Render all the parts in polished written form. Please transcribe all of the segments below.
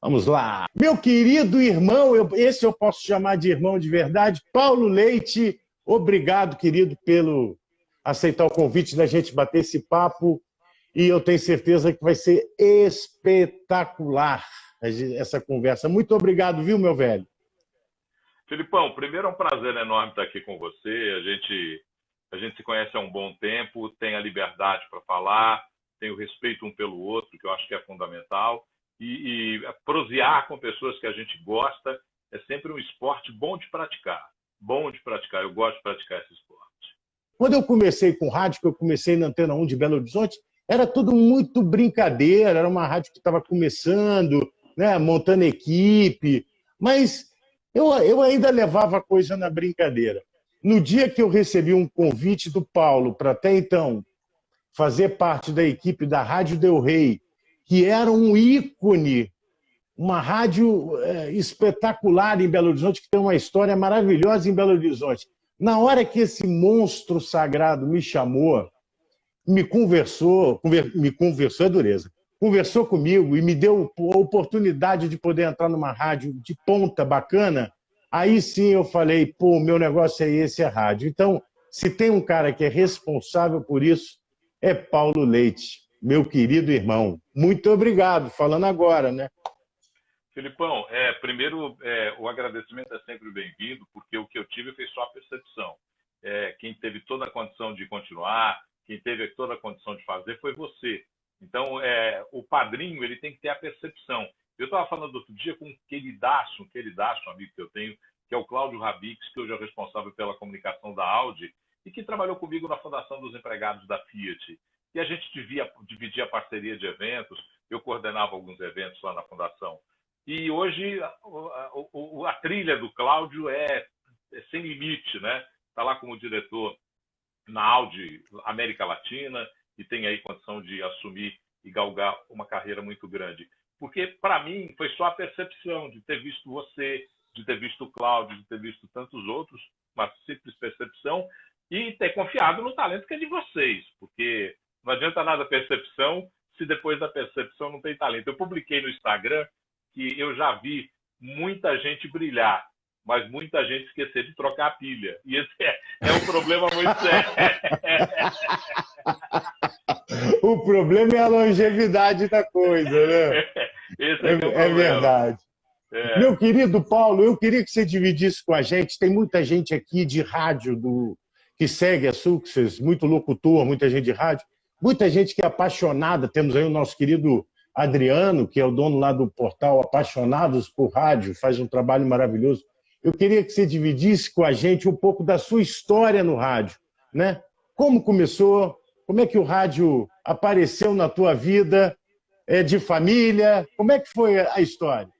Vamos lá. Meu querido irmão, esse eu posso chamar de irmão de verdade, Paulo Leite, obrigado, querido, pelo aceitar o convite da gente bater esse papo. E eu tenho certeza que vai ser espetacular essa conversa. Muito obrigado, viu, meu velho? Filipão, primeiro é um prazer enorme estar aqui com você. A gente se conhece há um bom tempo, tem a liberdade para falar, tem o respeito um pelo outro, que eu acho que é fundamental. E prosear com pessoas que a gente gosta é sempre um esporte bom de praticar. Bom de praticar. Eu gosto de praticar esse esporte. Quando eu comecei com rádio, que eu comecei na Antena 1 de Belo Horizonte, era tudo muito brincadeira, era uma rádio que estava começando, né, montando equipe, mas eu ainda levava a coisa na brincadeira. No dia que eu recebi um convite do Paulo para até então fazer parte da equipe da Rádio Del Rey, que era um ícone, uma rádio espetacular em Belo Horizonte, que tem uma história maravilhosa em Belo Horizonte. Na hora que esse monstro sagrado me chamou, me conversou é dureza, conversou comigo e me deu a oportunidade de poder entrar numa rádio de ponta bacana, aí sim eu falei, pô, meu negócio é esse, é rádio. Então, se tem um cara que é responsável por isso, é Paulo Leite, meu querido irmão. Muito obrigado, falando agora, né? Filipão, primeiro, o agradecimento é sempre bem-vindo, porque o que eu tive foi só a percepção. Quem teve toda a condição de continuar, quem teve toda a condição de fazer foi você. Então, o padrinho ele tem que ter a percepção. Eu estava falando outro dia com um queridaço amigo que eu tenho, que é o Cláudio Rabix, que hoje é o responsável pela comunicação da Audi, e que trabalhou comigo na Fundação dos Empregados da Fiat. E a gente dividia a parceria de eventos, eu coordenava alguns eventos lá na Fundação. E hoje a trilha do Cláudio é sem limite, né? Está lá como diretor na Audi América Latina e tem aí condição de assumir e galgar uma carreira muito grande. Porque, para mim, foi só a percepção de ter visto você, de ter visto o Cláudio, de ter visto tantos outros, uma simples percepção, e ter confiado no talento que é de vocês, porque não adianta nada percepção se depois da percepção não tem talento. Eu publiquei no Instagram que eu já vi muita gente brilhar, mas muita gente esquecer de trocar a pilha. E esse é um problema muito sério. O problema é a longevidade da coisa, né? Esse é que é o problema. Verdade. Meu querido Paulo, eu queria que você dividisse com a gente. Tem muita gente aqui de rádio que segue a Success, muito locutor, muita gente de rádio, muita gente que é apaixonada. Temos aí o nosso querido Adriano, que é o dono lá do portal Apaixonados por Rádio, faz um trabalho maravilhoso. Eu queria que você dividisse com a gente um pouco da sua história no rádio, né? Como começou, como é que o rádio apareceu na tua vida, de família, como é que foi a história?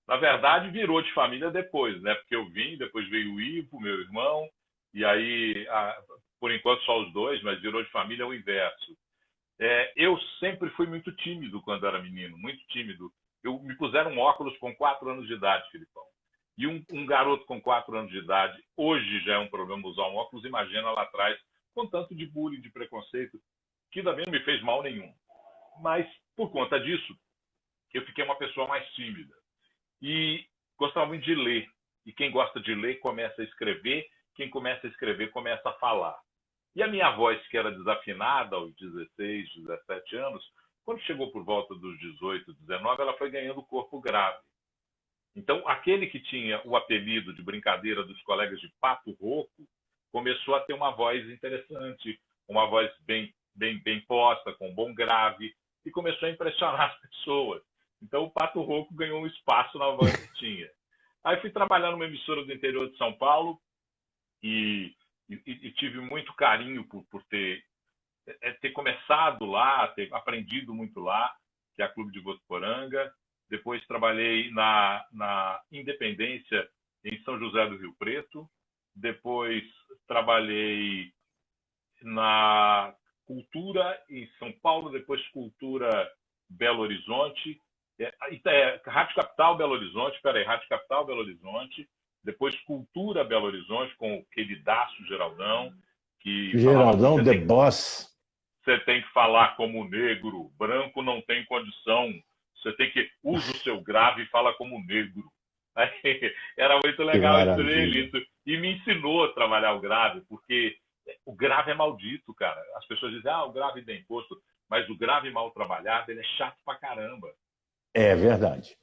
Na verdade, virou de família depois, né? Porque eu vim, depois veio o Ivo, meu irmão, e aí, por enquanto, só os dois, mas virou de família o inverso. Eu sempre fui muito tímido quando era menino, muito tímido. Me puseram óculos com 4 anos de idade, Filipão. E um garoto com 4 anos de idade, hoje já é um problema usar um óculos, imagina lá atrás, com tanto de bullying, de preconceito, que também não me fez mal nenhum. Mas, por conta disso, eu fiquei uma pessoa mais tímida. E gostava muito de ler. E quem gosta de ler começa a escrever, quem começa a escrever começa a falar. E a minha voz, que era desafinada aos 16, 17 anos, quando chegou por volta dos 18, 19, ela foi ganhando corpo grave. Então, aquele que tinha o apelido de brincadeira dos colegas de pato rouco, começou a ter uma voz interessante, uma voz bem posta, com bom grave, e começou a impressionar as pessoas. Então, o pato rouco ganhou um espaço na voz que tinha. Aí fui trabalhar numa emissora do interior de São Paulo e tive muito carinho por ter começado lá, ter aprendido muito lá, que é a Clube de Votuporanga. Depois trabalhei na Independência, em São José do Rio Preto. Depois trabalhei na Cultura, em São Paulo. Depois Cultura, Belo Horizonte. Rádio Capital, Belo Horizonte. Rádio Capital, Belo Horizonte. Depois Cultura, Belo Horizonte, com o queridaço Geraldão. Geraldão, The Boss. Você tem que falar como negro, branco não tem condição, Você tem que usa o seu grave e fala como negro. Aí, era muito legal isso. E me ensinou a trabalhar o grave, porque o grave é maldito, cara. As pessoas dizem, o grave tem imposto, mas o grave mal trabalhado, ele é chato pra caramba. É verdade.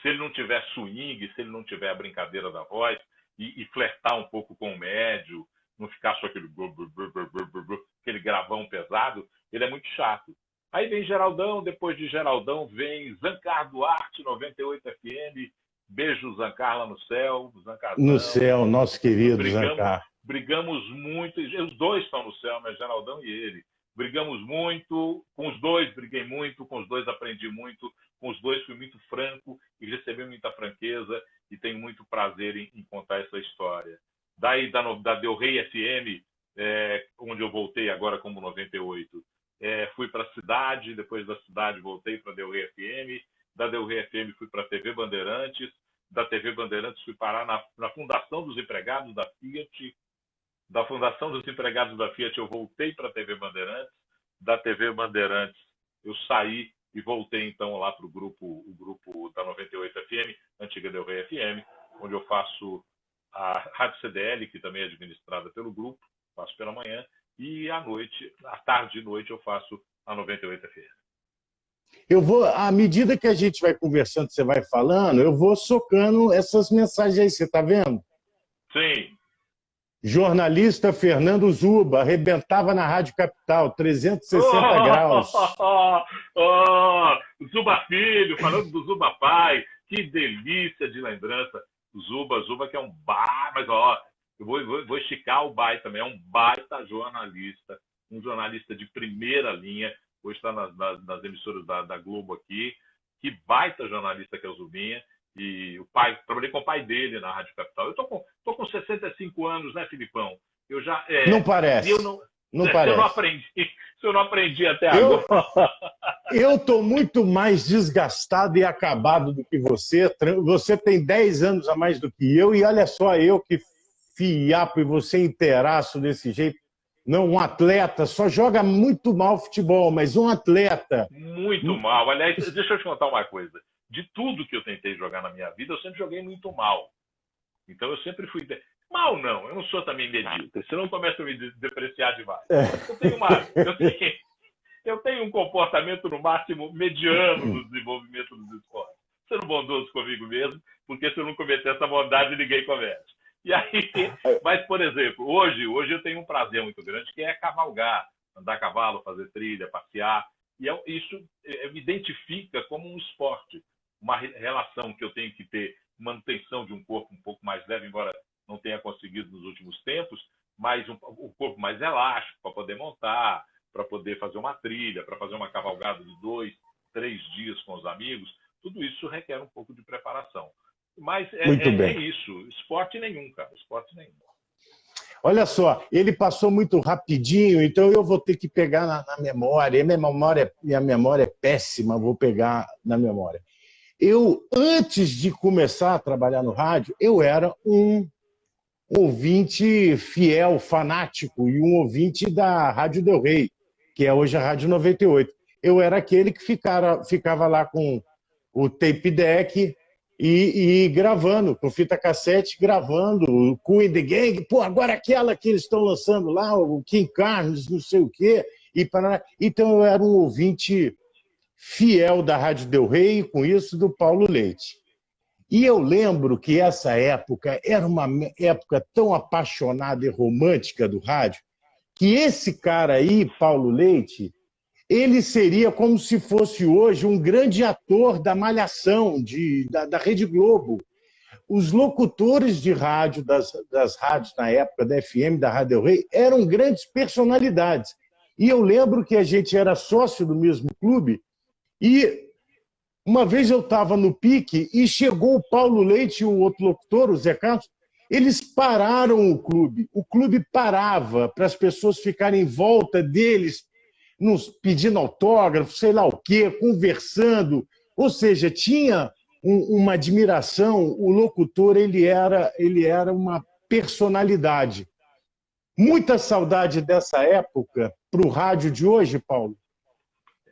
Se ele não tiver swing, se ele não tiver a brincadeira da voz, e flertar um pouco com o médio, não ficar só aquele gravão pesado, ele é muito chato. Aí vem Geraldão, depois de Geraldão vem Zancar Duarte, 98 FM, beijo Zancar lá no céu. Zancarzão. No céu, nosso querido Zancar. Brigamos muito, os dois estão no céu, mas Geraldão e ele. Brigamos muito, com os dois briguei muito, com os dois aprendi muito, com os dois fui muito franco e recebi muita franqueza e tenho muito prazer em contar essa história. Daí da Del Rey FM, onde eu voltei agora como 98, fui para a cidade, depois da cidade voltei para a Del Rey FM, da Del Rey FM fui para a TV Bandeirantes, da TV Bandeirantes fui parar na Fundação dos Empregados da Fiat, da Fundação dos Empregados da Fiat eu voltei para a TV Bandeirantes, da TV Bandeirantes eu saí e voltei então lá para o grupo da 98 FM, antiga Del Rey FM, onde eu faço a Rádio CDL, que também é administrada pelo grupo, faço pela manhã, e à tarde e noite eu faço a 98 FM. Eu vou, à medida que a gente vai conversando, você vai falando, eu vou socando essas mensagens aí, você está vendo? Sim. Jornalista Fernando Zuba, arrebentava na Rádio Capital, 360 graus. Zuba Filho, falando do Zuba Pai, que delícia de lembrança. Zuba que é um mas eu vou esticar o Bai também, é um baita jornalista, um jornalista de primeira linha, hoje está nas emissoras da Globo aqui, que baita jornalista que é o Zubinha. E o pai, trabalhei com o pai dele na Rádio Capital. Eu tô com 65 anos, né, Filipão? Eu já não parece. Não parece. Se eu não aprendi até agora. Eu tô muito mais desgastado e acabado do que você. Você tem 10 anos a mais do que eu e olha só eu que fiapo e você inteiraço desse jeito. Não, um atleta só joga muito mal futebol, mas um atleta muito mal. Aliás, deixa eu te contar uma coisa. De tudo que eu tentei jogar na minha vida, eu sempre joguei muito mal. Então eu sempre fui... Mal não, eu não sou também medíocre, senão começa a me depreciar demais. Eu tenho um comportamento, no máximo, mediano no desenvolvimento dos esportes. Sendo bondoso comigo mesmo, porque se eu não cometer essa bondade, ninguém comete. E aí, mas, por exemplo, hoje eu tenho um prazer muito grande, que é cavalgar, andar a cavalo, fazer trilha, passear. E isso me identifica como um esporte. Uma relação que eu tenho que ter, manutenção de um corpo um pouco mais leve, embora não tenha conseguido nos últimos tempos, mas o corpo mais elástico para poder montar, para poder fazer uma trilha, para fazer uma cavalgada de 2, 3 dias com os amigos. Tudo isso requer um pouco de preparação. Mas é isso. Esporte nenhum, cara. Esporte nenhum. Olha só, ele passou muito rapidinho, então eu vou ter que pegar na memória. Minha memória é péssima, vou pegar na memória. Antes de começar a trabalhar no rádio, eu era um ouvinte fiel, fanático, e um ouvinte da Rádio Del Rey, que é hoje a Rádio 98. Eu era aquele que ficava lá com o tape deck e gravando, com fita cassete, gravando o Kool and the Gang. Pô, agora aquela que eles estão lançando lá, o King Carnes, não sei o quê. Então eu era um ouvinte fiel da Rádio Del Rey, com isso do Paulo Leite. E eu lembro que essa época era uma época tão apaixonada e romântica do rádio, que esse cara aí, Paulo Leite, ele seria como se fosse hoje um grande ator da Malhação, da Rede Globo. Os locutores de rádio, das rádios na época, da FM, da Rádio Del Rey, eram grandes personalidades. E eu lembro que a gente era sócio do mesmo clube, e uma vez eu estava no pique e chegou o Paulo Leite e o outro locutor, o Zé Carlos, eles pararam o clube parava para as pessoas ficarem em volta deles, pedindo autógrafo, sei lá o quê, conversando, ou seja, tinha uma admiração, o locutor ele era uma personalidade. Muita saudade dessa época para o rádio de hoje, Paulo?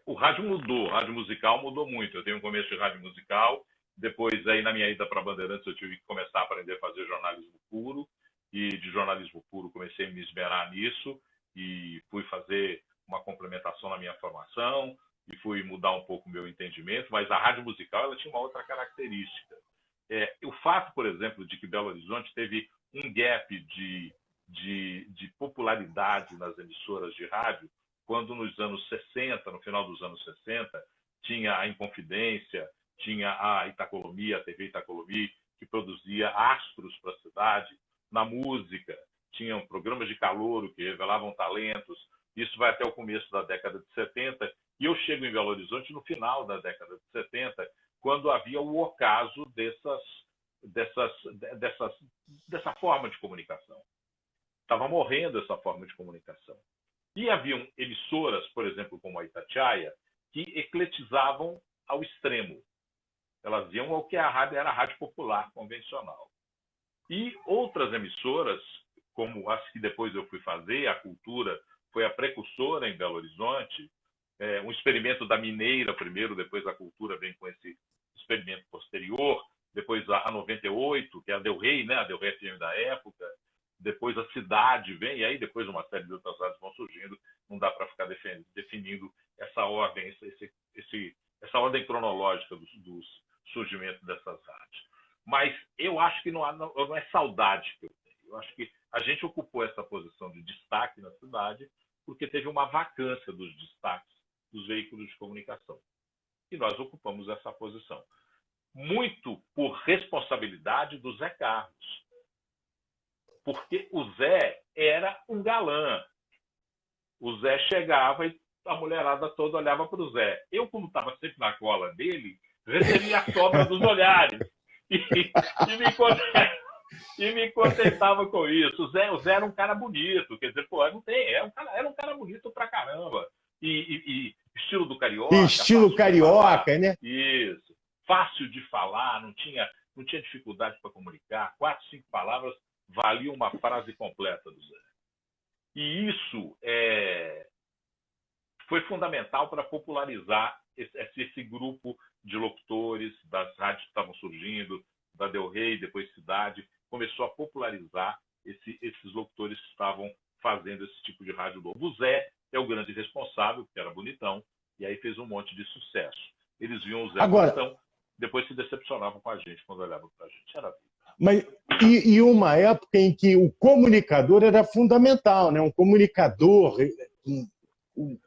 o rádio mudou, o rádio musical mudou muito. Eu tenho um começo de rádio musical, depois aí na minha ida para Bandeirantes eu tive que começar a aprender a fazer jornalismo puro, e de jornalismo puro comecei a me esmerar nisso e fui fazer uma complementação na minha formação e fui mudar um pouco o meu entendimento, mas a rádio musical ela tinha uma outra característica. O fato, por exemplo, de que Belo Horizonte teve um gap de popularidade nas emissoras de rádio, quando nos anos 60, no final dos anos 60, tinha a Inconfidência, tinha a Itacolomi, a TV Itacolomi, que produzia astros para a cidade. Na música, tinham programas de calouro que revelavam talentos. Isso vai até o começo da década de 70. E eu chego em Belo Horizonte no final da década de 70, quando havia o ocaso dessa forma de comunicação. Estava morrendo essa forma de comunicação. E haviam emissoras, por exemplo, como a Itatiaia, que ecletizavam ao extremo. Elas iam ao que a rádio era a rádio popular convencional. E outras emissoras, como as que depois eu fui fazer, a Cultura foi a precursora em Belo Horizonte, um experimento da Mineira primeiro, depois a Cultura vem com esse experimento posterior, depois a 98, que é a Del Rey, né? A Del Rey FM da época, depois a Cidade vem, e aí depois uma série de outras rádios vão surgindo, não dá para ficar definindo essa ordem, essa ordem cronológica do surgimento dessas rádios. Mas eu acho que não é saudade que eu tenho. Eu acho que a gente ocupou essa posição de destaque na cidade porque teve uma vacância dos destaques dos veículos de comunicação. E nós ocupamos essa posição. Muito por responsabilidade do Zé Carlos. Porque o Zé era um galã. O Zé chegava e a mulherada toda olhava para o Zé. Eu, como estava sempre na cola dele, recebia a sobra dos olhares. E me contentava com isso. O Zé era um cara bonito. Quer dizer, pô, não tem. Era um cara bonito pra caramba. E estilo do carioca. Estilo carioca, né? Isso. Fácil de falar, não tinha dificuldade para comunicar. 4, 5 palavras valiam uma frase completa do Zé. E isso foi fundamental para popularizar esse grupo de locutores das rádios que estavam surgindo, da Del Rey, depois Cidade, começou a popularizar esses locutores que estavam fazendo esse tipo de rádio novo. O Zé é o grande responsável, porque era bonitão, e aí fez um monte de sucesso. Eles viam o Zé bonitão, depois se decepcionavam com a gente quando olhavam para a gente. Era vida. Mas, e uma época em que o comunicador era fundamental, né? Um comunicador,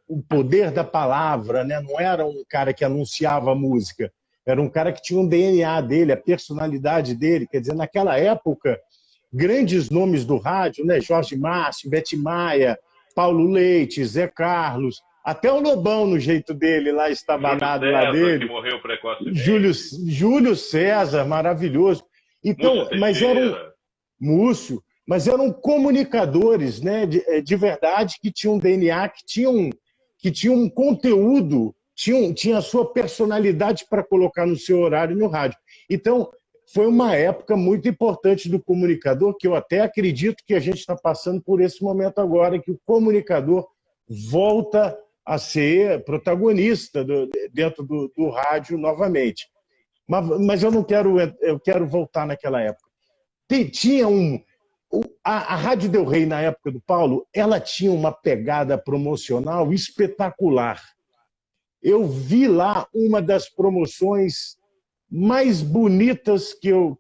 o poder da palavra, né? Não era um cara que anunciava a música, era um cara que tinha um DNA dele, a personalidade dele. Quer dizer, naquela época, grandes nomes do rádio, né? Jorge Márcio, Bete Maia, Paulo Leite, Zé Carlos, até o Lobão no jeito dele, lá estabanado lá dele. Que morreu precocemente. Júlio César, maravilhoso. Então, Múcio, mas eram comunicadores, né, de verdade, que tinham um DNA, que tinham um conteúdo, tinha a sua personalidade para colocar no seu horário no rádio. Então, foi uma época muito importante do comunicador, que eu até acredito que a gente está passando por esse momento agora, que o comunicador volta a ser protagonista dentro do rádio novamente. Mas eu quero voltar naquela época. A Rádio Del Rey, na época do Paulo, ela tinha uma pegada promocional espetacular. Eu vi lá uma das promoções mais bonitas que eu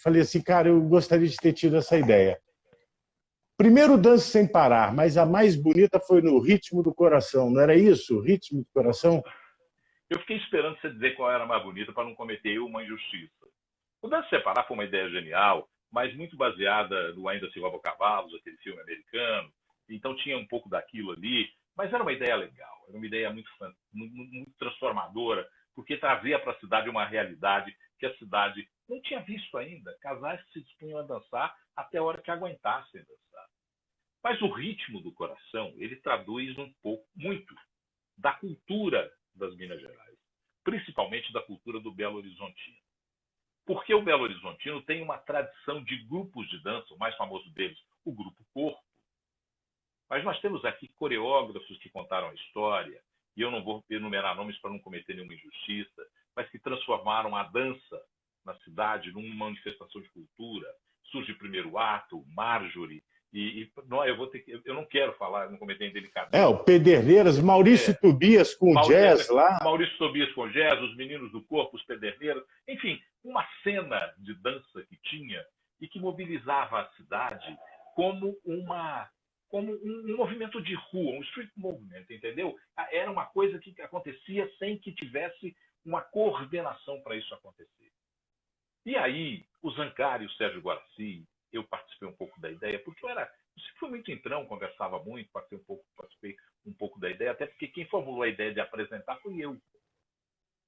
falei assim, cara, eu gostaria de ter tido essa ideia. Primeiro, Dance Sem Parar, mas a mais bonita foi no Ritmo do Coração, não era isso? Ritmo do Coração? Eu fiquei esperando você dizer qual era a mais bonita para não cometer uma injustiça. O Dance Sem Parar foi uma ideia genial, mas muito baseada no Ainda Se Rouba Cavalos, aquele filme americano. Então tinha um pouco daquilo ali, mas era uma ideia legal, era uma ideia muito transformadora, porque trazia para a cidade uma realidade que a cidade não tinha visto ainda. Casais que se dispunham a dançar até a hora que aguentassem dançar. Mas o Ritmo do Coração, ele traduz muito da cultura das Minas Gerais, principalmente da cultura do Belo Horizontino. Porque o Belo Horizontino tem uma tradição de grupos de dança, o mais famoso deles, o Grupo Corpo. Mas nós temos aqui coreógrafos que contaram a história, e eu não vou enumerar nomes para não cometer nenhuma injustiça, mas que transformaram a dança na cidade numa manifestação de cultura. Surge o primeiro ato, Marjorie, não, eu não quero falar, não cometer indelicadeza. O Pederneiras, Maurício Tobias com o jazz lá. Maurício Tobias com jazz, os Meninos do Corpo, os Pederneiras, enfim, uma cena de dança que tinha e que mobilizava a cidade como um movimento de rua, um street movement, entendeu? Era uma coisa que acontecia sem que tivesse uma coordenação para isso acontecer. E aí, o Zancari e o Sérgio Guaraci, eu participei um pouco da ideia, porque eu sempre fui muito entrão, conversava muito, participei um pouco da ideia, até porque quem formulou a ideia de apresentar foi eu.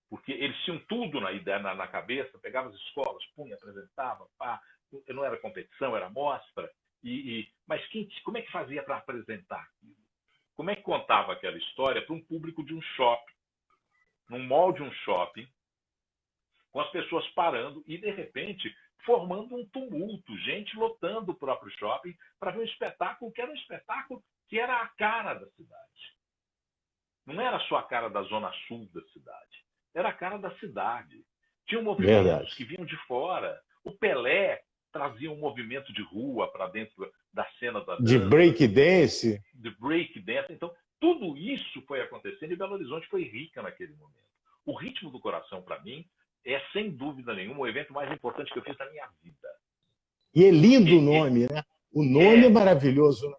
Porque eles tinham tudo na ideia, na cabeça, pegavam as escolas, punha, apresentava, pá, não era competição, era mostra. Mas como é que fazia para apresentar aquilo? Como é que contava aquela história para um público de um shopping, num mall de um shopping, com as pessoas parando e, de repente, formando um tumulto, gente lotando o próprio shopping para ver um espetáculo que era um espetáculo que era a cara da cidade. Não era só a cara da zona sul da cidade, era a cara da cidade. Tinham movimentos que vinham de fora. O Pelé trazia um movimento de rua para dentro da cena da dança. De breakdance. De breakdance. Então, tudo isso foi acontecendo e Belo Horizonte foi rica naquele momento. O Ritmo do Coração, para mim, é, sem dúvida nenhuma, o evento mais importante que eu fiz na minha vida. E é lindo o nome, né? O nome é maravilhoso. Né?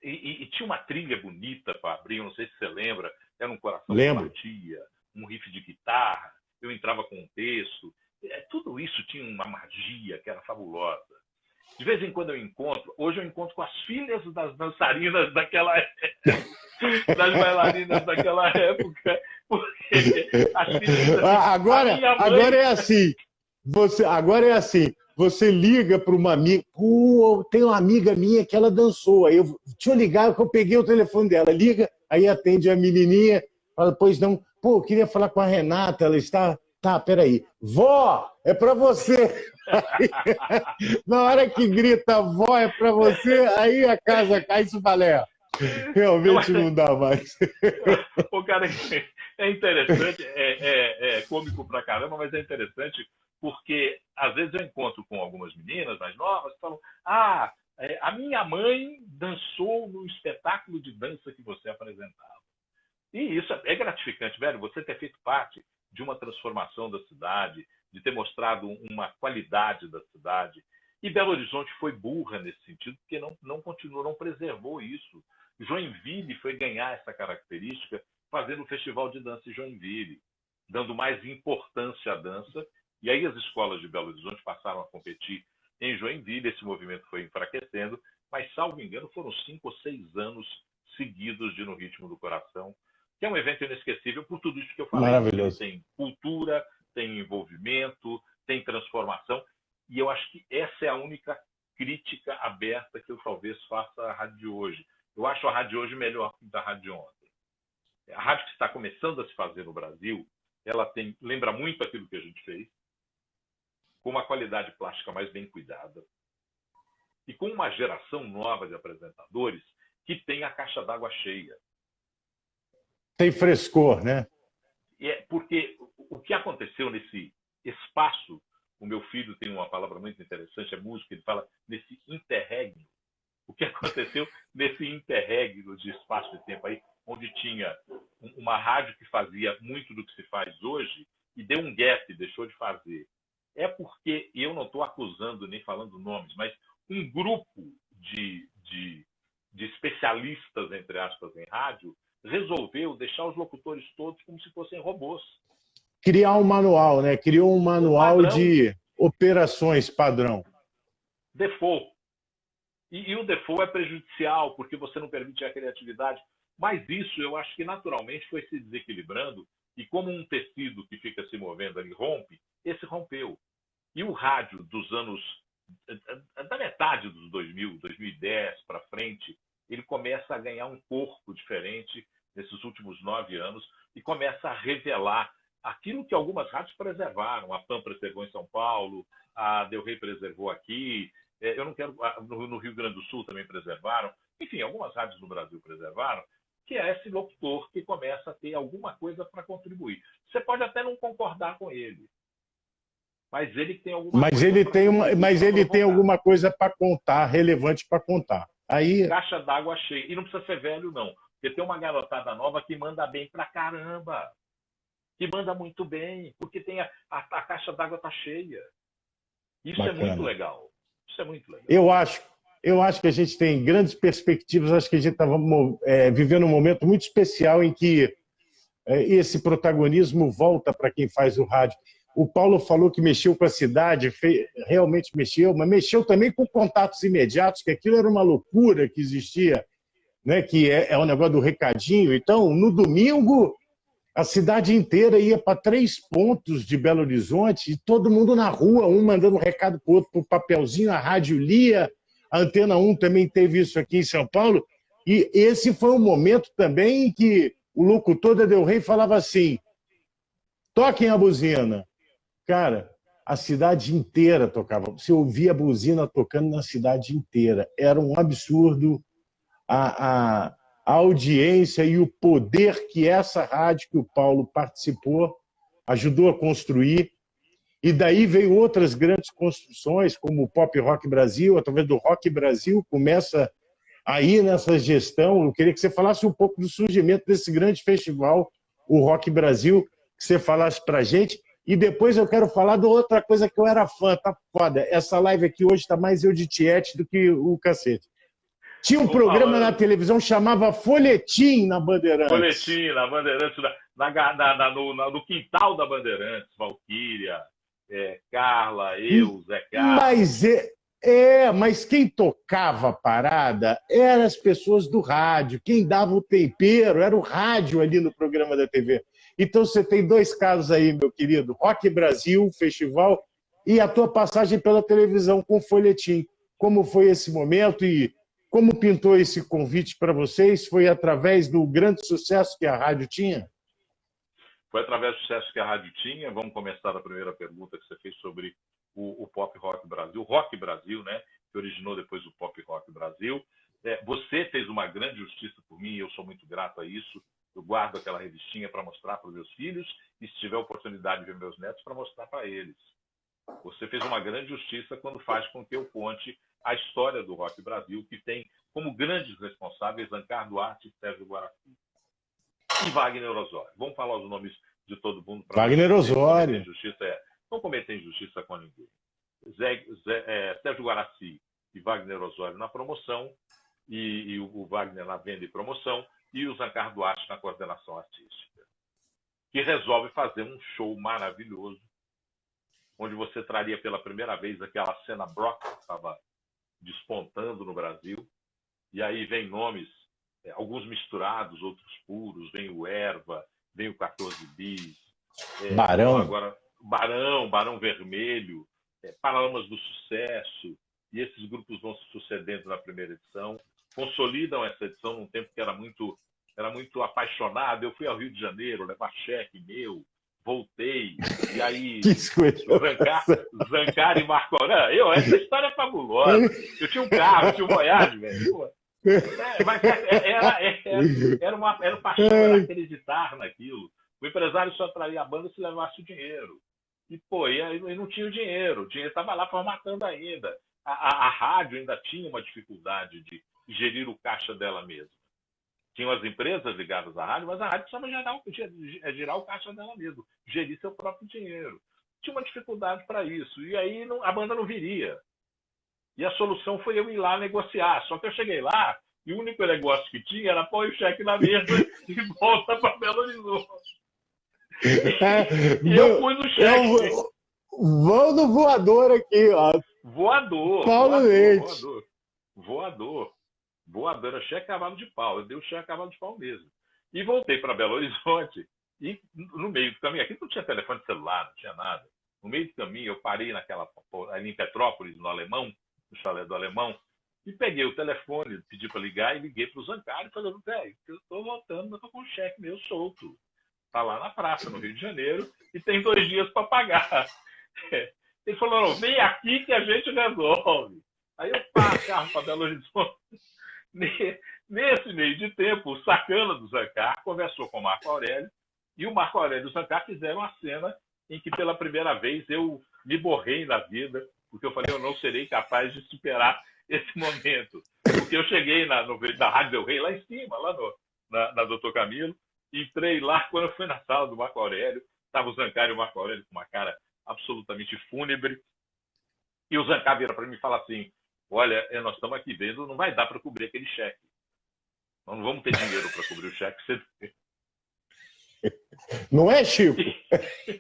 E tinha uma trilha bonita para abrir, eu não sei se você lembra, era um coração que batia, um riff de guitarra, eu entrava com um texto. Tudo isso tinha uma magia que era fabulosa. De vez em quando hoje eu encontro com as filhas das dançarinas daquela época, das bailarinas daquela época, porque as filhas... Agora é assim, você liga para uma amiga, tem uma amiga minha que ela dançou, aí deixa eu ligar que eu peguei o telefone dela, liga, aí atende a menininha, fala, pois não, eu queria falar com a Renata, ela está... Tá, peraí. Vó, é pra você. Aí, na hora que grita, vó, é pra você, aí a casa cai e se balé. Realmente não dá mais. O cara é interessante, é cômico pra caramba, mas é interessante porque às vezes eu encontro com algumas meninas mais novas que falam: a minha mãe dançou no espetáculo de dança que você apresentava. E isso é gratificante, velho, você ter feito parte de uma transformação da cidade, de ter mostrado uma qualidade da cidade. E Belo Horizonte foi burra nesse sentido, porque não continuou, não preservou isso. Joinville foi ganhar essa característica fazendo o Festival de Dança em Joinville, dando mais importância à dança. E aí as escolas de Belo Horizonte passaram a competir em Joinville, esse movimento foi enfraquecendo, mas, salvo engano, foram 5 ou 6 anos seguidos de No Ritmo do Coração, que é um evento inesquecível por tudo isso que eu falei. Maravilhoso. Tem cultura, tem envolvimento, tem transformação, e eu acho que essa é a única crítica aberta que eu talvez faça à rádio de hoje. Eu acho a rádio de hoje melhor que a rádio de ontem. A rádio que está começando a se fazer no Brasil, ela lembra muito aquilo que a gente fez, com uma qualidade plástica mais bem cuidada, e com uma geração nova de apresentadores que tem a caixa d'água cheia. Tem frescor, né? Porque o que aconteceu nesse espaço, o meu filho tem uma palavra muito interessante, é música, ele fala nesse interregno. O que aconteceu nesse interregno de espaço de tempo aí, onde tinha uma rádio que fazia muito do que se faz hoje e deu um gap, deixou de fazer. É porque, e eu não estou acusando nem falando nomes, mas um grupo de especialistas, entre aspas, em rádio, resolveu deixar os locutores todos como se fossem robôs. Criar um manual, né? Criou um manual de operações padrão. Default. E o default é prejudicial, porque você não permite a criatividade. Mas isso, eu acho que naturalmente foi se desequilibrando, e como um tecido que fica se movendo ali rompe, esse rompeu. E o rádio dos anos, da metade dos 2000, 2010 para frente, ele começa a ganhar um corpo diferente nesses últimos 9 anos e começa a revelar aquilo que algumas rádios preservaram. A PAN preservou em São Paulo, a Del Rey preservou aqui, eu não quero, no Rio Grande do Sul também preservaram. Enfim, algumas rádios no Brasil preservaram, que é esse locutor que começa a ter alguma coisa para contribuir. Você pode até não concordar com ele, mas ele tem alguma Mas coisa ele para tem contribuir, para provocar. alguma coisa para contar, relevante para contar. Aí, Caixa d'água cheia. E não precisa ser velho, não. Porque tem uma garotada nova que manda bem pra caramba. Que manda muito bem. Porque tem a caixa d'água tá cheia. Isso bacana. é muito legal. Isso é muito legal. Eu acho que a gente tem grandes perspectivas. Acho que a gente está vivendo um momento muito especial em que esse protagonismo volta para quem faz o rádio. O Paulo falou que mexeu com a cidade, realmente mexeu, mas mexeu também com contatos imediatos, que aquilo era uma loucura que existia, né? Que é o negócio do recadinho. Então, no domingo, a cidade inteira ia para 3 pontos de Belo Horizonte, e todo mundo na rua, um mandando um recado para o outro por papelzinho, a rádio lia, a Antena 1 também teve isso aqui em São Paulo, e esse foi um momento também em que o locutor da Del Rey falava assim: toquem a buzina. Cara, a cidade inteira tocava. Você ouvia a buzina tocando na cidade inteira. Era um absurdo a audiência e o poder que essa rádio que o Paulo participou ajudou a construir. E daí veio outras grandes construções, como o Pop Rock Brasil, através do Rock Brasil, começa aí nessa gestão. Eu queria que você falasse um pouco do surgimento desse grande festival, o Rock Brasil, que você falasse para a gente. E depois eu quero falar de outra coisa que eu era fã, tá foda. Essa live aqui hoje tá mais eu de tiete do que o cacete. Tinha um programa na televisão chamava Folhetim na Bandeirantes. Folhetim na Bandeirantes, no quintal da Bandeirantes, Valquíria, Carla, eu, Zé Carlos. Mas quem tocava a parada eram as pessoas do rádio. Quem dava o tempero era o rádio ali no programa da TV. Então você tem 2 casos aí, meu querido. Rock Brasil, festival, e a tua passagem pela televisão com o Folhetim. Como foi esse momento e como pintou esse convite para vocês? Foi através do grande sucesso que a rádio tinha? Foi através do sucesso que a rádio tinha. Vamos começar da primeira pergunta que você fez sobre o Pop Rock Brasil. O Rock Brasil, né, que originou depois o Pop Rock Brasil. Você fez uma grande justiça por mim e eu sou muito grato a isso. Eu guardo aquela revistinha para mostrar para os meus filhos e, se tiver oportunidade de ver meus netos, para mostrar para eles. Você fez uma grande justiça quando faz com que eu conte a história do Rock Brasil, que tem como grandes responsáveis Ancar Duarte, Sérgio Guaraci e Wagner Osório. Vamos falar os nomes de todo mundo para Wagner Osório. Não cometer injustiça com ninguém. Sérgio Guaraci e Wagner Osório na promoção, e o Wagner na venda e promoção, e o Ancar Duarte na coordenação artística, que resolve fazer um show maravilhoso, onde você traria pela primeira vez aquela cena Brock que estava despontando no Brasil, e aí vem nomes, alguns misturados, outros puros, vem o Erva, vem o 14 Bis, Barão. Agora, Barão Vermelho, Paralamas do Sucesso, e esses grupos vão se sucedendo na primeira edição, consolidam essa edição num tempo que era muito apaixonado. Eu fui ao Rio de Janeiro levar cheque meu, voltei, e aí Zancar e Marco Aurélio. Essa história é fabulosa. Eu tinha um carro, tinha um Voyage, velho. Mas era uma paixão, era acreditar naquilo. O empresário só traía a banda se levasse o dinheiro. E não tinha o dinheiro estava lá formatando ainda. A rádio ainda tinha uma dificuldade de gerir o caixa dela mesma. Tinham as empresas ligadas à rádio, mas a rádio precisava girar o caixa dela mesma, gerir seu próprio dinheiro. Tinha uma dificuldade para isso. E aí a banda não viria. E a solução foi eu ir lá negociar. Só que eu cheguei lá e o único negócio que tinha era pôr o cheque na mesa e volta para Belo Horizonte. E eu pus o cheque. Vão no voador aqui, ó. Voador. Paulo Leite. Voador, era cheque cavalo de pau. Eu dei o cheque cavalo de pau mesmo. E voltei para Belo Horizonte. E no meio do caminho, aqui não tinha telefone celular, não tinha nada. No meio do caminho, eu parei ali em Petrópolis, no Alemão, no chalé do Alemão, e peguei o telefone, pedi para ligar e liguei para o Zancar e falei: velho, eu estou voltando, mas estou com um cheque meu solto. Está lá na praça, no Rio de Janeiro, e tem 2 dias para pagar. Ele falou: não, vem aqui que a gente resolve. Aí eu passo carro para Belo Horizonte. Nesse meio de tempo, o sacana do Zancar conversou com o Marco Aurélio e o Marco Aurélio e o Zancar fizeram a cena em que, pela primeira vez, eu me borrei na vida, porque eu falei, eu não serei capaz de superar esse momento. Porque eu cheguei na Rádio Del Rey, lá em cima, lá na Doutor Camilo, entrei lá, quando eu fui na sala do Marco Aurélio, estava o Zancar e o Marco Aurélio com uma cara absolutamente fúnebre, e o Zancar vira para mim e fala assim, olha, nós estamos aqui vendo, não vai dar para cobrir aquele cheque. Nós não vamos ter dinheiro para cobrir o cheque. Não é, Chico?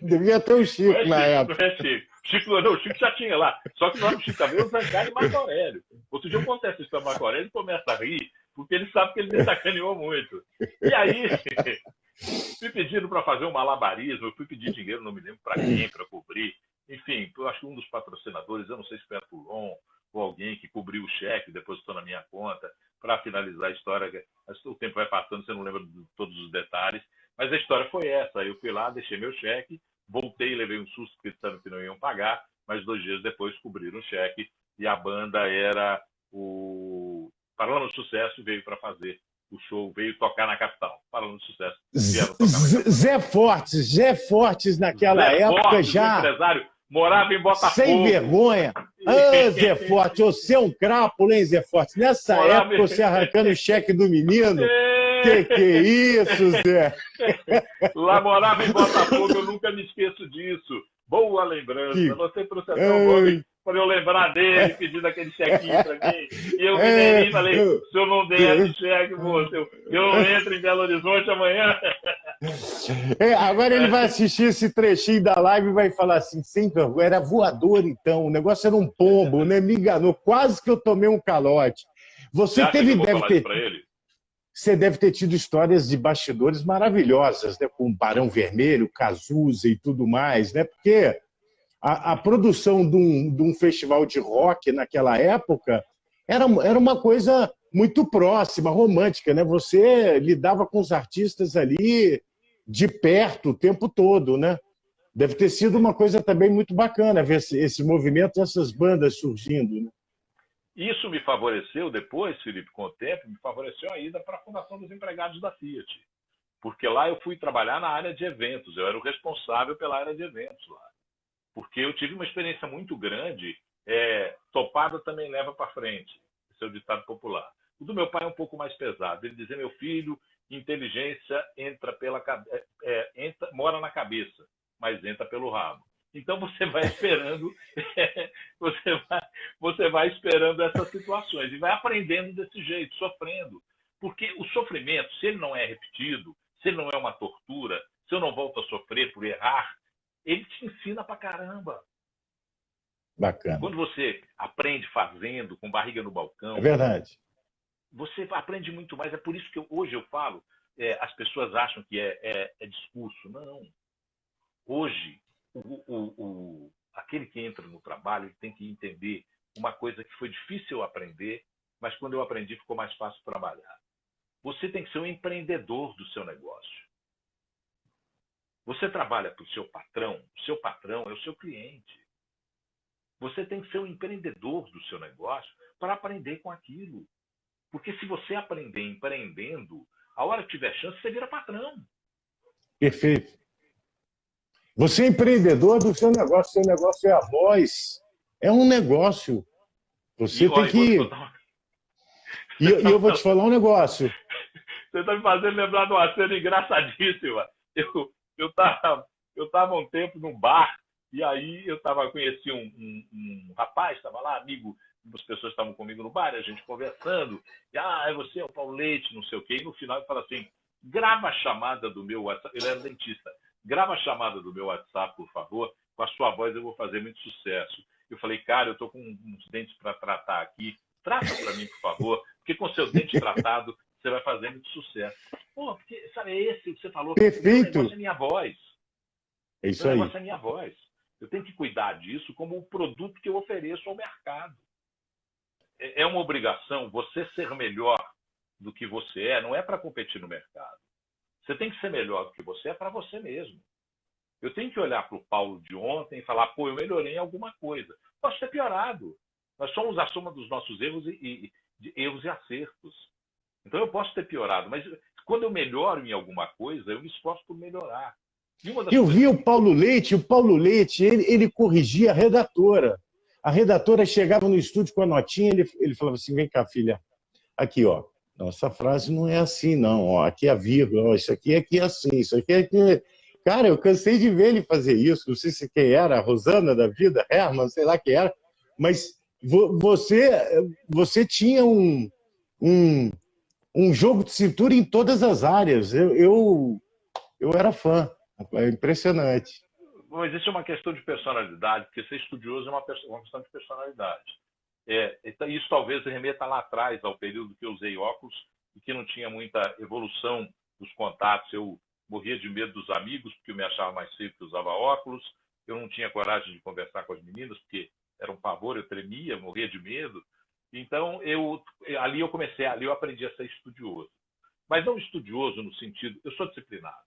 Devia ter o Chico Não é na Chico, época. não é Chico. O Chico já tinha lá. Só que não era o Chico, também o Zancar e Marco Aurélio. Outro dia eu contei essa história do Marco Aurélio e começa a rir, porque ele sabe que ele me sacaneou muito. E aí, fui pedindo para fazer um malabarismo, eu fui pedir dinheiro, não me lembro para quem, para cobrir. Enfim, eu acho que um dos patrocinadores, eu não sei se foi a Toulon ou alguém que cobriu o cheque, depositou na minha conta, para finalizar a história. O tempo vai passando, você não lembra de todos os detalhes. Mas a história foi essa. Eu fui lá, deixei meu cheque, voltei, levei um susto pensando que não iam pagar, mas 2 dias depois cobriram o cheque e a banda era o Paralama do Sucesso, veio para fazer o show, veio tocar na capital. Paralama do Sucesso. Zé Fortes naquela Zé época Fortes, já... empresário, morava em Botafogo. Sem vergonha. Ah, Zé Fortes, você é um crápula, hein, Zé Fortes? Nessa época, você arrancando o cheque do menino... Que é isso, Zé? Lá morava em Botafogo, eu nunca me esqueço disso. Boa lembrança. Você trouxe até um nome para eu lembrar dele, pedindo aquele chequinho para mim. E eu me falei, se eu não der esse cheque, moço, eu não entro em Belo Horizonte amanhã. Agora ele vai assistir esse trechinho da live e vai falar assim, sem vergonha, era voador então, o negócio era um pombo, né? Me enganou, quase que eu tomei um calote. Você deve ter tido histórias de bastidores maravilhosas, né? Com o Barão Vermelho, Cazuza e tudo mais, né? Porque a produção de um festival de rock naquela época era uma coisa muito próxima, romântica, né? Você lidava com os artistas ali de perto o tempo todo, né? Deve ter sido uma coisa também muito bacana ver esse movimento, essas bandas surgindo, né? Isso me favoreceu depois, Felipe, com o tempo, me favoreceu a ida para a Fundação dos Empregados da Fiat. Porque lá eu fui trabalhar na área de eventos, eu era o responsável pela área de eventos lá. Porque eu tive uma experiência muito grande, topada também leva para frente, esse é o ditado popular. O do meu pai é um pouco mais pesado, ele dizia, meu filho, inteligência mora na cabeça, mas entra pelo rabo. Então você vai esperando, você vai esperando essas situações e vai aprendendo desse jeito, sofrendo. Porque o sofrimento, se ele não é repetido, se ele não é uma tortura, se eu não volto a sofrer por errar, ele te ensina pra caramba. Bacana. Quando você aprende fazendo, com barriga no balcão, é verdade. Você aprende muito mais. É por isso que hoje eu falo, as pessoas acham que é discurso. Não. Hoje, aquele que entra no trabalho ele tem que entender uma coisa que foi difícil eu aprender, mas quando eu aprendi ficou mais fácil trabalhar. Você tem que ser um empreendedor do seu negócio. Você trabalha para o seu patrão é o seu cliente. Você tem que ser um empreendedor do seu negócio para aprender com aquilo. Porque se você aprender empreendendo, a hora que tiver chance, você vira patrão. Perfeito. Você é empreendedor do seu negócio é a voz. É um negócio. Você tem que... E eu vou te falar um negócio. Você está me fazendo lembrar de uma cena engraçadíssima. Eu estava um tempo num bar, e aí eu conheci um rapaz, estava lá, amigo, as pessoas estavam comigo no bar, a gente conversando, e você é o Paulo Leite, não sei o quê, e no final ele fala assim, grava a chamada do meu WhatsApp, ele era dentista, grava a chamada do meu WhatsApp, por favor, com a sua voz eu vou fazer muito sucesso. Eu falei, cara, eu estou com uns dentes para tratar aqui, trata para mim, por favor, porque com seu dente tratado, você vai fazer muito sucesso. Pô, porque, sabe, é esse que você falou. Perfeito. O negócio é minha voz. É isso aí. O negócio é minha voz. Eu tenho que cuidar disso como o produto que eu ofereço ao mercado. É uma obrigação você ser melhor do que você não é para competir no mercado. Você tem que ser melhor do que você é para você mesmo. Eu tenho que olhar para o Paulo de ontem e falar, pô, eu melhorei em alguma coisa. Posso ter piorado. Nós somos a soma dos nossos erros e acertos. Então eu posso ter piorado, mas quando eu melhoro em alguma coisa, eu me esforço por melhorar. Eu vi o Paulo Leite, ele corrigia a redatora. A redatora chegava no estúdio com a notinha, ele falava assim: vem cá, filha, aqui, ó. Nossa frase não é assim, não. Ó, aqui é a vírgula, ó, isso aqui é assim, isso aqui é aqui. Cara, eu cansei de ver ele fazer isso. Não sei se quem era, a Rosana da vida, Herman, sei lá quem era. Mas você tinha um, um jogo de cintura em todas as áreas. Eu era fã. É impressionante. Mas isso é uma questão de personalidade, porque ser estudioso é uma questão de personalidade. Então, isso talvez remeta lá atrás, ao período que eu usei óculos e que não tinha muita evolução dos contatos. Eu morria de medo dos amigos, porque eu me achava mais feio que usava óculos. Eu não tinha coragem de conversar com as meninas, porque era um pavor, eu tremia, morria de medo. Então, ali eu aprendi a ser estudioso. Mas não estudioso no sentido, eu sou disciplinado,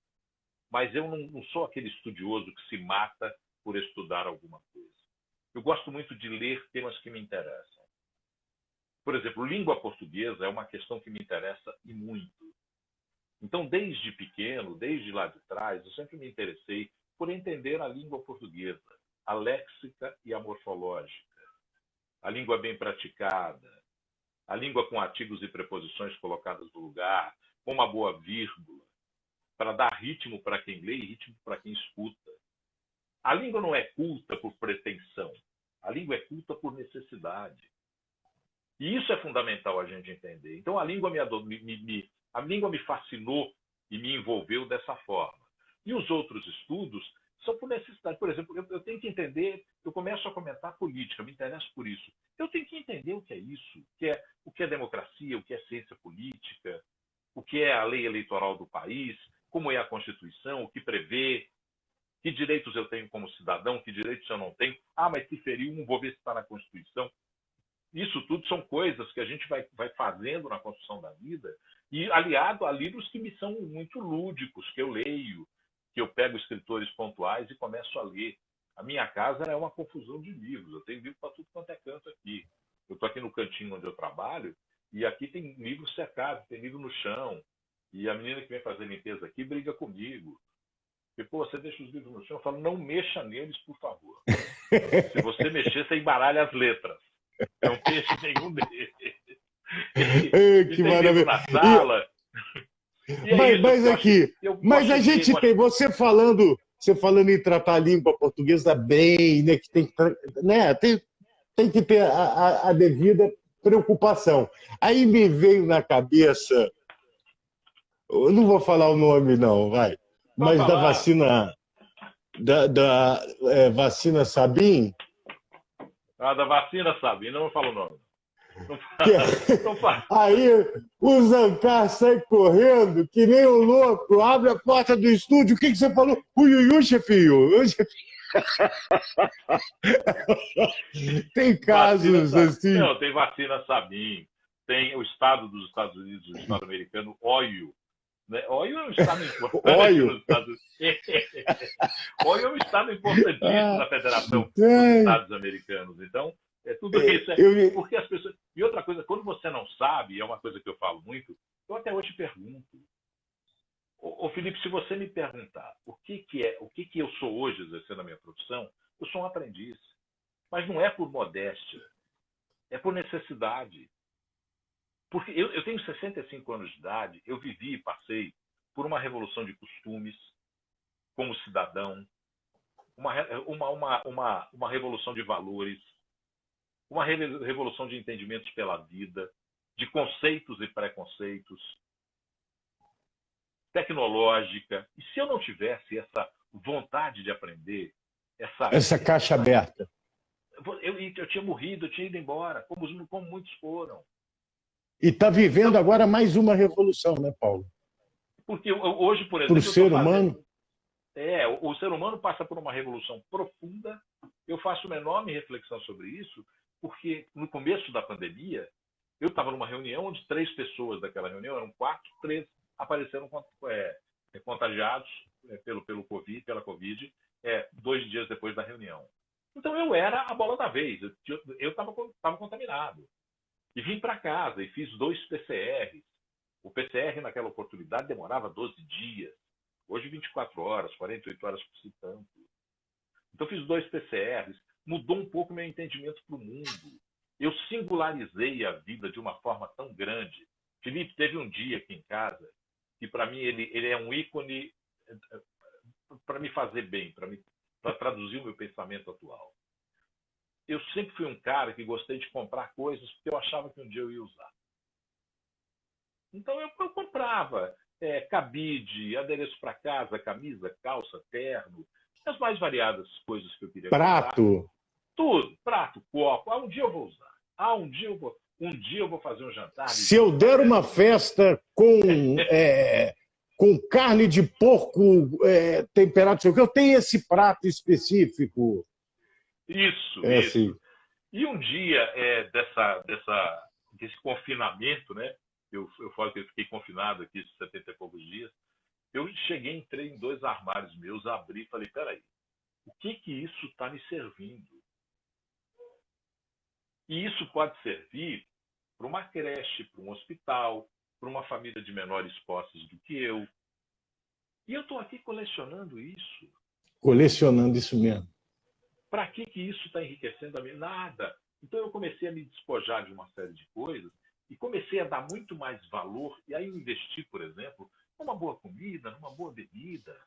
mas eu não sou aquele estudioso que se mata por estudar alguma coisa. Eu gosto muito de ler temas que me interessam. Por exemplo, língua portuguesa é uma questão que me interessa e muito. Então, desde pequeno, desde lá de trás, eu sempre me interessei por entender a língua portuguesa, a léxica e a morfológica, a língua bem praticada, a língua com artigos e preposições colocadas no lugar, com uma boa vírgula, para dar ritmo para quem lê e ritmo para quem escuta. A língua não é culta por pretensão. A língua é culta por necessidade. E isso é fundamental a gente entender. Então, a língua me fascinou e me envolveu dessa forma. E os outros estudos são por necessidade. Por exemplo, eu tenho que entender, eu começo a comentar política, me interesso por isso. Eu tenho que entender o que é isso, o que é democracia, o que é ciência política, o que é a lei eleitoral do país, como é a Constituição, o que prevê, que direitos eu tenho como cidadão, que direitos eu não tenho. Ah, mas se feriu vou ver se está na Constituição. Isso tudo são coisas que a gente vai fazendo na construção da vida e aliado a livros que me são muito lúdicos, que eu leio, que eu pego escritores pontuais e começo a ler. A minha casa é uma confusão de livros. Eu tenho livro para tudo quanto é canto aqui. Eu estou aqui no cantinho onde eu trabalho e aqui tem livros cercados, tem livro no chão. E a menina que vem fazer limpeza aqui briga comigo. E, pô, você deixa os livros no chão? Eu falo, não mexa neles, por favor. Se você mexer, você embaralha as letras. Não mexe nenhum deles. Que tem livro maravilha. na sala. Mas aqui, mas a gente tem, você falando em tratar a língua portuguesa bem, né, que tem que, né, tem que ter a devida preocupação. Aí me veio na cabeça, eu não vou falar o nome não, vai, mas da vacina, vacina Sabin. Da vacina Sabin, não vou falar o nome. Não fala. Aí o Zancar sai correndo, que nem um louco, abre a porta do estúdio. O que você falou? Uiuiu, chefinho. Tem casos assim. Não, tem vacina Sabin, tem o estado dos Estados Unidos, o estado americano, Ohio. Né? Ohio é um estado importante nos Estados Unidos. Ohio é um estado importantíssimo na Federação dos Estados Americanos. Então, tudo isso. Porque as pessoas. E outra coisa, quando você não sabe, é uma coisa que eu falo muito, eu até hoje pergunto. Ô Felipe, se você me perguntar o que eu sou hoje exercendo a minha profissão, eu sou um aprendiz. Mas não é por modéstia, é por necessidade. Porque eu tenho 65 anos de idade, eu vivi e passei por uma revolução de costumes como cidadão, uma revolução de valores, uma revolução de entendimentos pela vida, de conceitos e preconceitos, tecnológica. E se eu não tivesse essa vontade de aprender, essa caixa aberta, eu tinha morrido, eu tinha ido embora, como muitos foram. E está vivendo agora mais uma revolução, né, Paulo? Porque hoje, por exemplo, o ser humano. O ser humano passa por uma revolução profunda. Eu faço uma enorme reflexão sobre isso, porque no começo da pandemia, eu estava numa reunião onde 3 pessoas daquela reunião, eram 4, 3 apareceram contagiados pela Covid, 2 dias depois da reunião. Então eu era a bola da vez, eu estava contaminado. E vim para casa e fiz 2 PCRs. O PCR, naquela oportunidade, demorava 12 dias. Hoje, 24 horas, 48 horas por si tanto. Então, fiz 2 PCRs. Mudou um pouco meu entendimento para o mundo. Eu singularizei a vida de uma forma tão grande. Felipe, teve um dia aqui em casa que, para mim, ele é um ícone para me fazer bem, para traduzir o meu pensamento atual. Eu sempre fui um cara que gostei de comprar coisas porque eu achava que um dia eu ia usar. Então, eu comprava cabide, adereço para casa, camisa, calça, terno, as mais variadas coisas que eu queria Prato. comprar. Tudo, prato, copo. Um dia eu vou usar. Um dia eu vou fazer um jantar. Se eu der uma festa com carne de porco temperado, eu tenho esse prato específico. Isso. Assim. E um dia desse confinamento, né? Eu falo que eu fiquei confinado aqui 70 e poucos dias. Eu entrei em 2 armários meus, abri e falei, peraí, o que isso está me servindo? E isso pode servir para uma creche, para um hospital, para uma família de menores posses do que eu. E eu estou aqui colecionando isso. Colecionando isso mesmo. Para que isso está enriquecendo a mim? Nada. Então eu comecei a me despojar de uma série de coisas e comecei a dar muito mais valor. E aí eu investi, por exemplo, numa boa comida, numa boa bebida.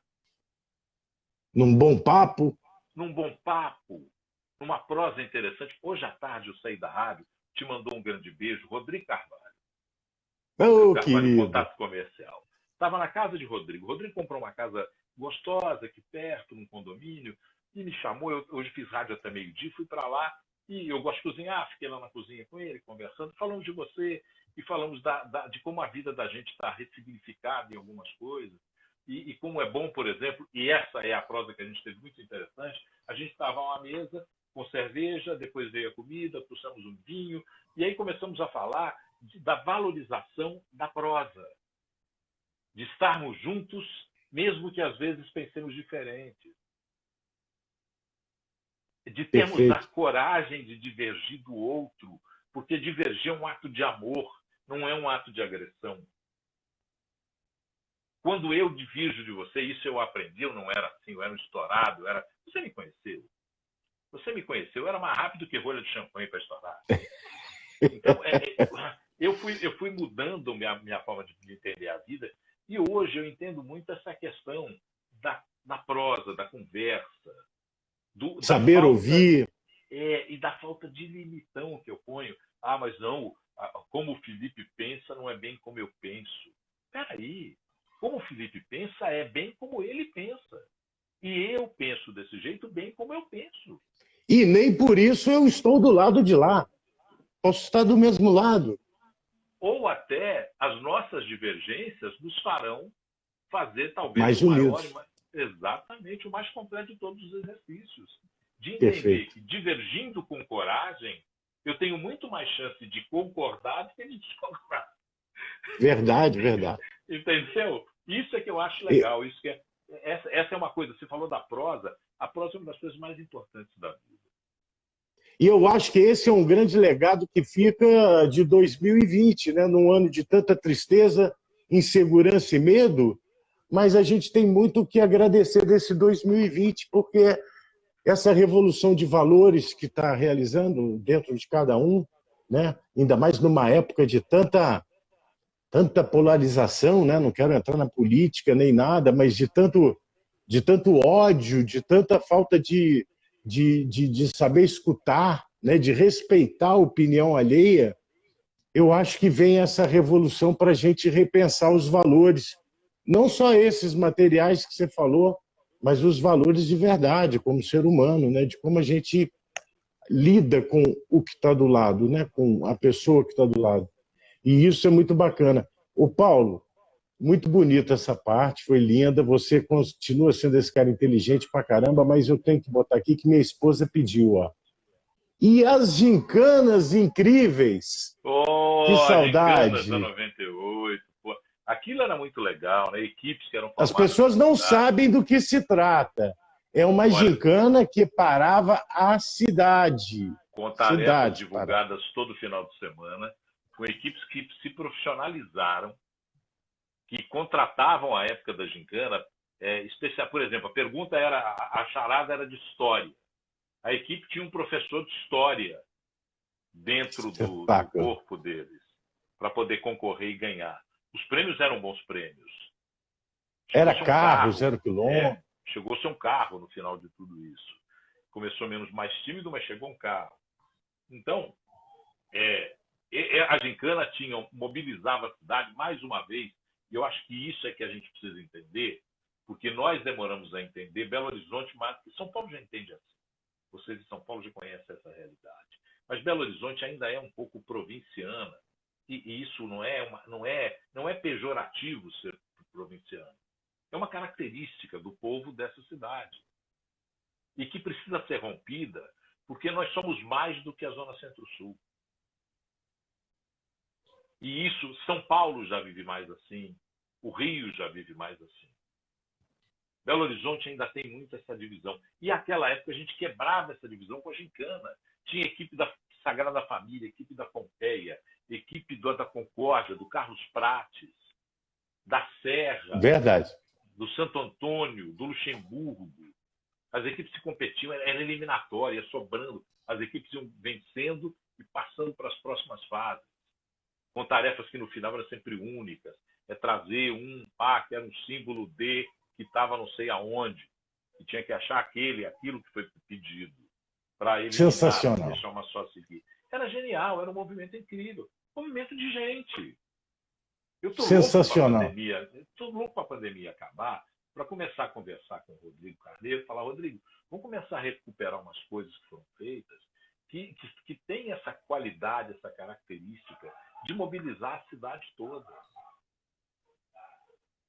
Num bom papo. Num bom papo. Numa prosa interessante. Hoje à tarde eu saí da rádio, te mandou um grande beijo, Rodrigo Carvalho. Oh, Carvalho, querido. Contato Comercial. Estava na casa de Rodrigo. Rodrigo comprou uma casa gostosa aqui perto, num condomínio, e me chamou. Eu hoje fiz rádio até meio-dia, fui para lá, e eu gosto de cozinhar, fiquei lá na cozinha com ele, conversando, falamos de você, e falamos de como a vida da gente está ressignificada em algumas coisas, e como é bom, por exemplo, e essa é a prosa que a gente teve muito interessante, a gente estava a uma mesa com cerveja, depois veio a comida, trouxemos um vinho, e aí começamos a falar da valorização da prosa, de estarmos juntos, mesmo que às vezes pensemos diferentes, de termos Perfeito. a coragem de divergir do outro, porque divergir é um ato de amor, não é um ato de agressão. Quando eu divirjo de você, isso eu aprendi, eu não era assim, eu era um estourado, você me conheceu. Você me conheceu, eu era mais rápido que rolha de champanhe para estourar. Então, eu fui mudando minha forma de entender a vida, e hoje eu entendo muito essa questão da prosa, da conversa, saber ouvir. E da falta de limitão que eu ponho. Mas não, como o Felipe pensa não é bem como eu penso. Peraí, como o Felipe pensa é bem como ele pensa. E eu penso desse jeito bem como eu penso. E nem por isso eu estou do lado de lá. Posso estar do mesmo lado. Ou até as nossas divergências nos farão fazer talvez mais o unidos. maior, exatamente o mais completo de todos os exercícios. De entender Perfeito. que divergindo com coragem, eu tenho muito mais chance de concordar do que de discordar. Verdade, verdade. Entendeu? Isso é que eu acho legal. Isso que essa é uma coisa. Você falou da prosa. A prosa é uma das coisas mais importantes da vida. E eu acho que esse é um grande legado que fica de 2020, né? Num ano de tanta tristeza, insegurança e medo, mas a gente tem muito o que agradecer desse 2020, porque essa revolução de valores que está realizando dentro de cada um, né? Ainda mais numa época de tanta polarização, né? Não quero entrar na política nem nada, mas de tanto ódio, de tanta falta de saber escutar, né? De respeitar a opinião alheia. Eu acho que vem essa revolução para a gente repensar os valores, não só esses materiais que você falou, mas os valores de verdade, como ser humano, né? De como a gente lida com o que está do lado, né? Com a pessoa que está do lado. E isso é muito bacana. Ô, Paulo, muito bonita essa parte, foi linda. Você continua sendo esse cara inteligente pra caramba, mas eu tenho que botar aqui que minha esposa pediu, ó. E as gincanas incríveis. Que saudade. Gincanas da 98. Pô. Aquilo era muito legal, né? Equipes que eram formadas. As pessoas não sabem do que se trata. É uma gincana que parava a cidade. Com tarefas divulgadas todo final de semana, com equipes que se profissionalizaram que contratavam à época da gincana, especial. Por exemplo, a pergunta era, a charada era de história. A equipe tinha um professor de história dentro do corpo deles, para poder concorrer e ganhar. Os prêmios eram bons prêmios. Era carro, 0 quilômetro. Chegou a ser um carro no final de tudo isso. Começou mais tímido, mas chegou um carro. Então, a gincana mobilizava a cidade mais uma vez, e eu acho que isso é que a gente precisa entender, porque nós demoramos a entender. Belo Horizonte, mas São Paulo já entende assim. Vocês de São Paulo já conhecem essa realidade. Mas Belo Horizonte ainda é um pouco provinciana, e isso não é pejorativo ser provinciano. É uma característica do povo dessa cidade e que precisa ser rompida, porque nós somos mais do que a Zona Centro-Sul. E isso, São Paulo já vive mais assim, o Rio já vive mais assim. Belo Horizonte ainda tem muito essa divisão. E naquela época a gente quebrava essa divisão com a gincana. Tinha equipe da Sagrada Família, equipe da Pompeia, equipe da Concórdia, do Carlos Prates, da Serra, verdade, do Santo Antônio, do Luxemburgo. As equipes se competiam, era eliminatória, sobrando. As equipes iam vencendo e passando para as próximas fases, com tarefas que no final eram sempre únicas. É trazer que era um símbolo de que estava não sei aonde, e tinha que achar aquilo que foi pedido, para ele deixar uma só seguir. Era genial, era um movimento incrível. Movimento de gente. Eu estou louco para a pandemia acabar, para começar a conversar com o Rodrigo Carneiro, falar, Rodrigo, vamos começar a recuperar umas coisas que foram feitas, que tem essa qualidade, essa característica de mobilizar a cidade toda.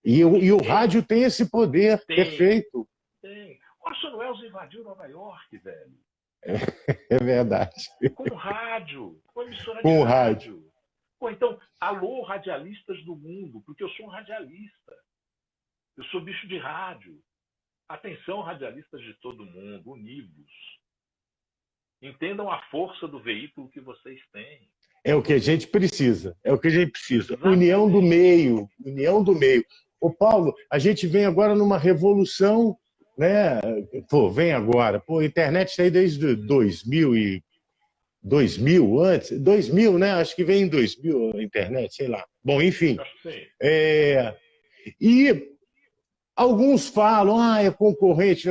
E o rádio tem esse poder, perfeito. Tem. Orson Welles invadiu Nova York, velho. É verdade. Com rádio, com emissora de rádio. Então, alô, radialistas do mundo, porque eu sou um radialista. Eu sou bicho de rádio. Atenção, radialistas de todo mundo, unidos. Entendam a força do veículo que vocês têm. É o que a gente precisa. Exatamente. União do meio. Ô, Paulo, a gente vem agora numa revolução, né? Vem agora. A internet está aí desde 2000, antes. 2000, né? Acho que vem em 2000 a internet, sei lá. Bom, enfim. E alguns falam, é concorrente.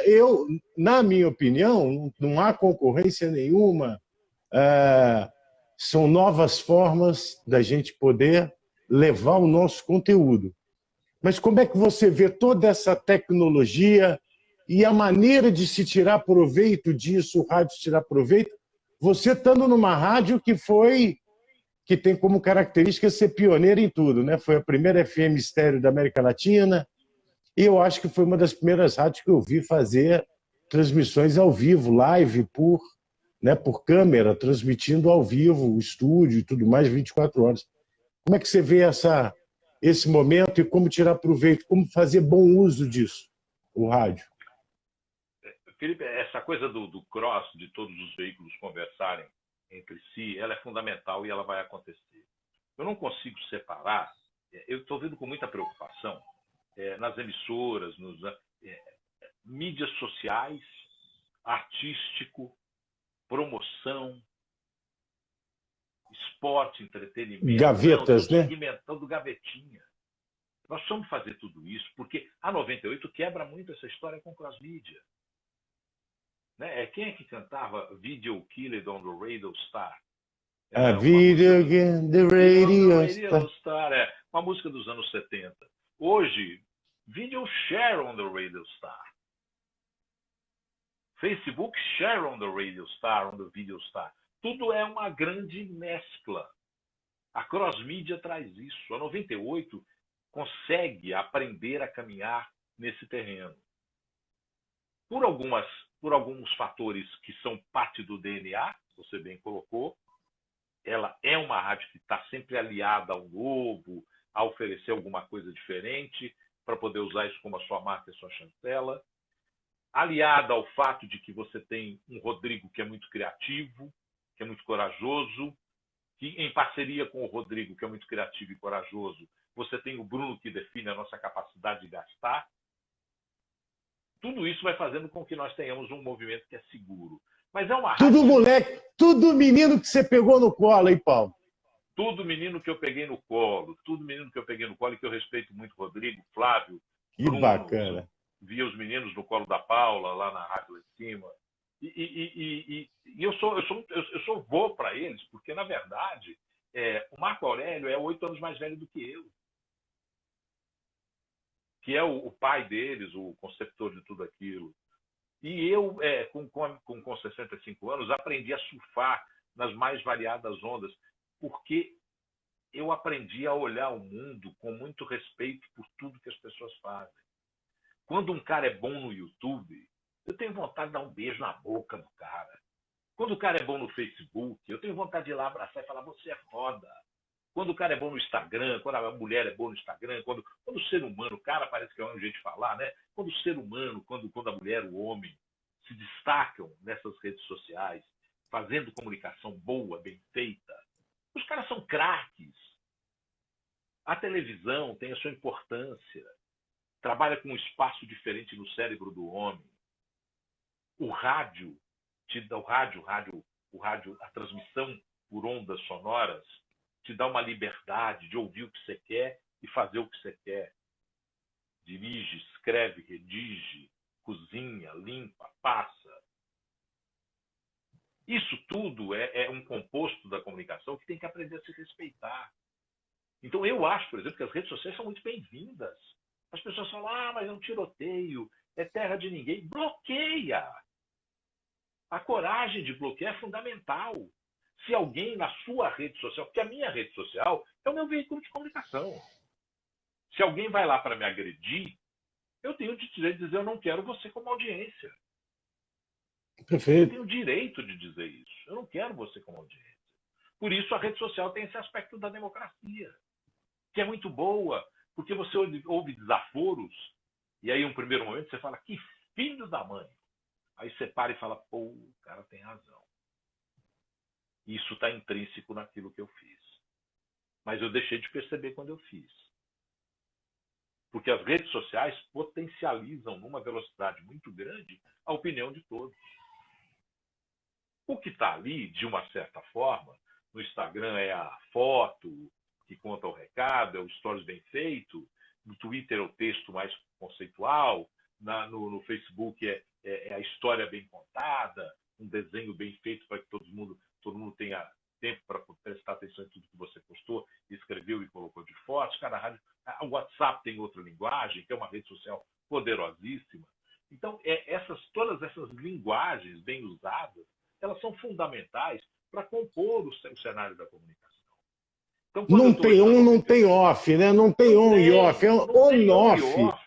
Eu, na minha opinião, não há concorrência nenhuma. São novas formas da gente poder levar o nosso conteúdo. Mas como é que você vê toda essa tecnologia e a maneira de se tirar proveito disso, o rádio se tirar proveito, você estando numa rádio que tem como característica ser pioneira em tudo, né? Foi a primeira FM estéreo da América Latina e eu acho que foi uma das primeiras rádios que eu vi fazer transmissões ao vivo, live, por câmera, transmitindo ao vivo, o estúdio e tudo mais, 24 horas. Como é que você vê esse momento e como tirar proveito, como fazer bom uso disso, o rádio? Felipe, essa coisa do cross, de todos os veículos conversarem entre si, ela é fundamental e ela vai acontecer. Eu não consigo separar, eu estou vendo com muita preocupação nas emissoras, mídias sociais, artístico, promoção, esporte, entretenimento. Gavetas, né? Segmentando gavetinha. Nós precisamos fazer tudo isso, porque a 98 quebra muito essa história com cross-mídia. Né? Quem é que cantava Video Killed on the Radio Star? Video Killed the Radio Star. Uma música dos anos 70. Hoje, Video Share on the Radio Star. Facebook Share on the Radio Star, on the Video Star. Tudo é uma grande mescla. A cross-mídia traz isso. A 98 consegue aprender a caminhar nesse terreno. Por alguns fatores que são parte do DNA, você bem colocou, ela é uma rádio que está sempre aliada ao novo, a oferecer alguma coisa diferente, para poder usar isso como a sua marca e a sua chancela. Aliada ao fato de que você tem um Rodrigo que é muito criativo, que é muito corajoso, que em parceria com o Rodrigo, que é muito criativo e corajoso, você tem o Bruno que define a nossa capacidade de gastar. Tudo isso vai fazendo com que nós tenhamos um movimento que é seguro. Mas é uma rádio... Tudo moleque, tudo menino que você pegou no colo, hein, Paulo? Tudo menino que eu peguei no colo, tudo menino que eu peguei no colo, e que eu respeito muito Rodrigo, Flávio, que Bruno, bacana. Via os meninos no colo da Paula, lá na rádio lá em cima. E eu sou vô para eles, porque, na verdade, o Marco Aurélio é 8 anos mais velho do que eu. Que é o pai deles, o conceptor de tudo aquilo. E eu, com 65 anos, aprendi a surfar nas mais variadas ondas, porque eu aprendi a olhar o mundo com muito respeito por tudo que as pessoas fazem. Quando um cara é bom no YouTube, eu tenho vontade de dar um beijo na boca do cara. Quando o cara é bom no Facebook, eu tenho vontade de ir lá abraçar e falar, você é foda. Quando o cara é bom no Instagram, quando a mulher é boa no Instagram, quando o ser humano, o cara parece que é um jeito de falar, né? Quando o ser humano, quando a mulher, o homem, se destacam nessas redes sociais, fazendo comunicação boa, bem feita, os caras são craques. A televisão tem a sua importância. Trabalha com um espaço diferente no cérebro do homem. O rádio, a transmissão por ondas sonoras, te dá uma liberdade de ouvir o que você quer e fazer o que você quer. Dirige, escreve, redige, cozinha, limpa, passa. Isso tudo é um composto da comunicação que tem que aprender a se respeitar. Então eu acho, por exemplo, que as redes sociais são muito bem-vindas. As pessoas falam, mas é um tiroteio, é terra de ninguém. Bloqueia! A coragem de bloquear é fundamental. Se alguém na sua rede social, porque a minha rede social é o meu veículo de comunicação. Se alguém vai lá para me agredir, eu tenho o direito de dizer, eu não quero você como audiência. Perfeito. Eu tenho o direito de dizer isso. Eu não quero você como audiência. Por isso a rede social tem esse aspecto da democracia, que é muito boa, porque você ouve desaforos, e aí, em um primeiro momento, você fala, que filho da mãe. Aí você para e fala, pô, o cara tem razão. Isso está intrínseco naquilo que eu fiz. Mas eu deixei de perceber quando eu fiz. Porque as redes sociais potencializam numa velocidade muito grande a opinião de todos. O que está ali, de uma certa forma, no Instagram é a foto que conta o recado, é o stories bem feito, no Twitter é o texto mais conceitual, no Facebook é a história bem contada, um desenho bem feito para que todo mundo tenha tempo para prestar atenção em tudo que você postou, escreveu e colocou de fotos. O WhatsApp tem outra linguagem, que é uma rede social poderosíssima. Então, todas essas linguagens bem usadas, elas são fundamentais para compor o cenário da comunicação. Então, não tem on, não tem off, né? Não tem on e off, é on-off.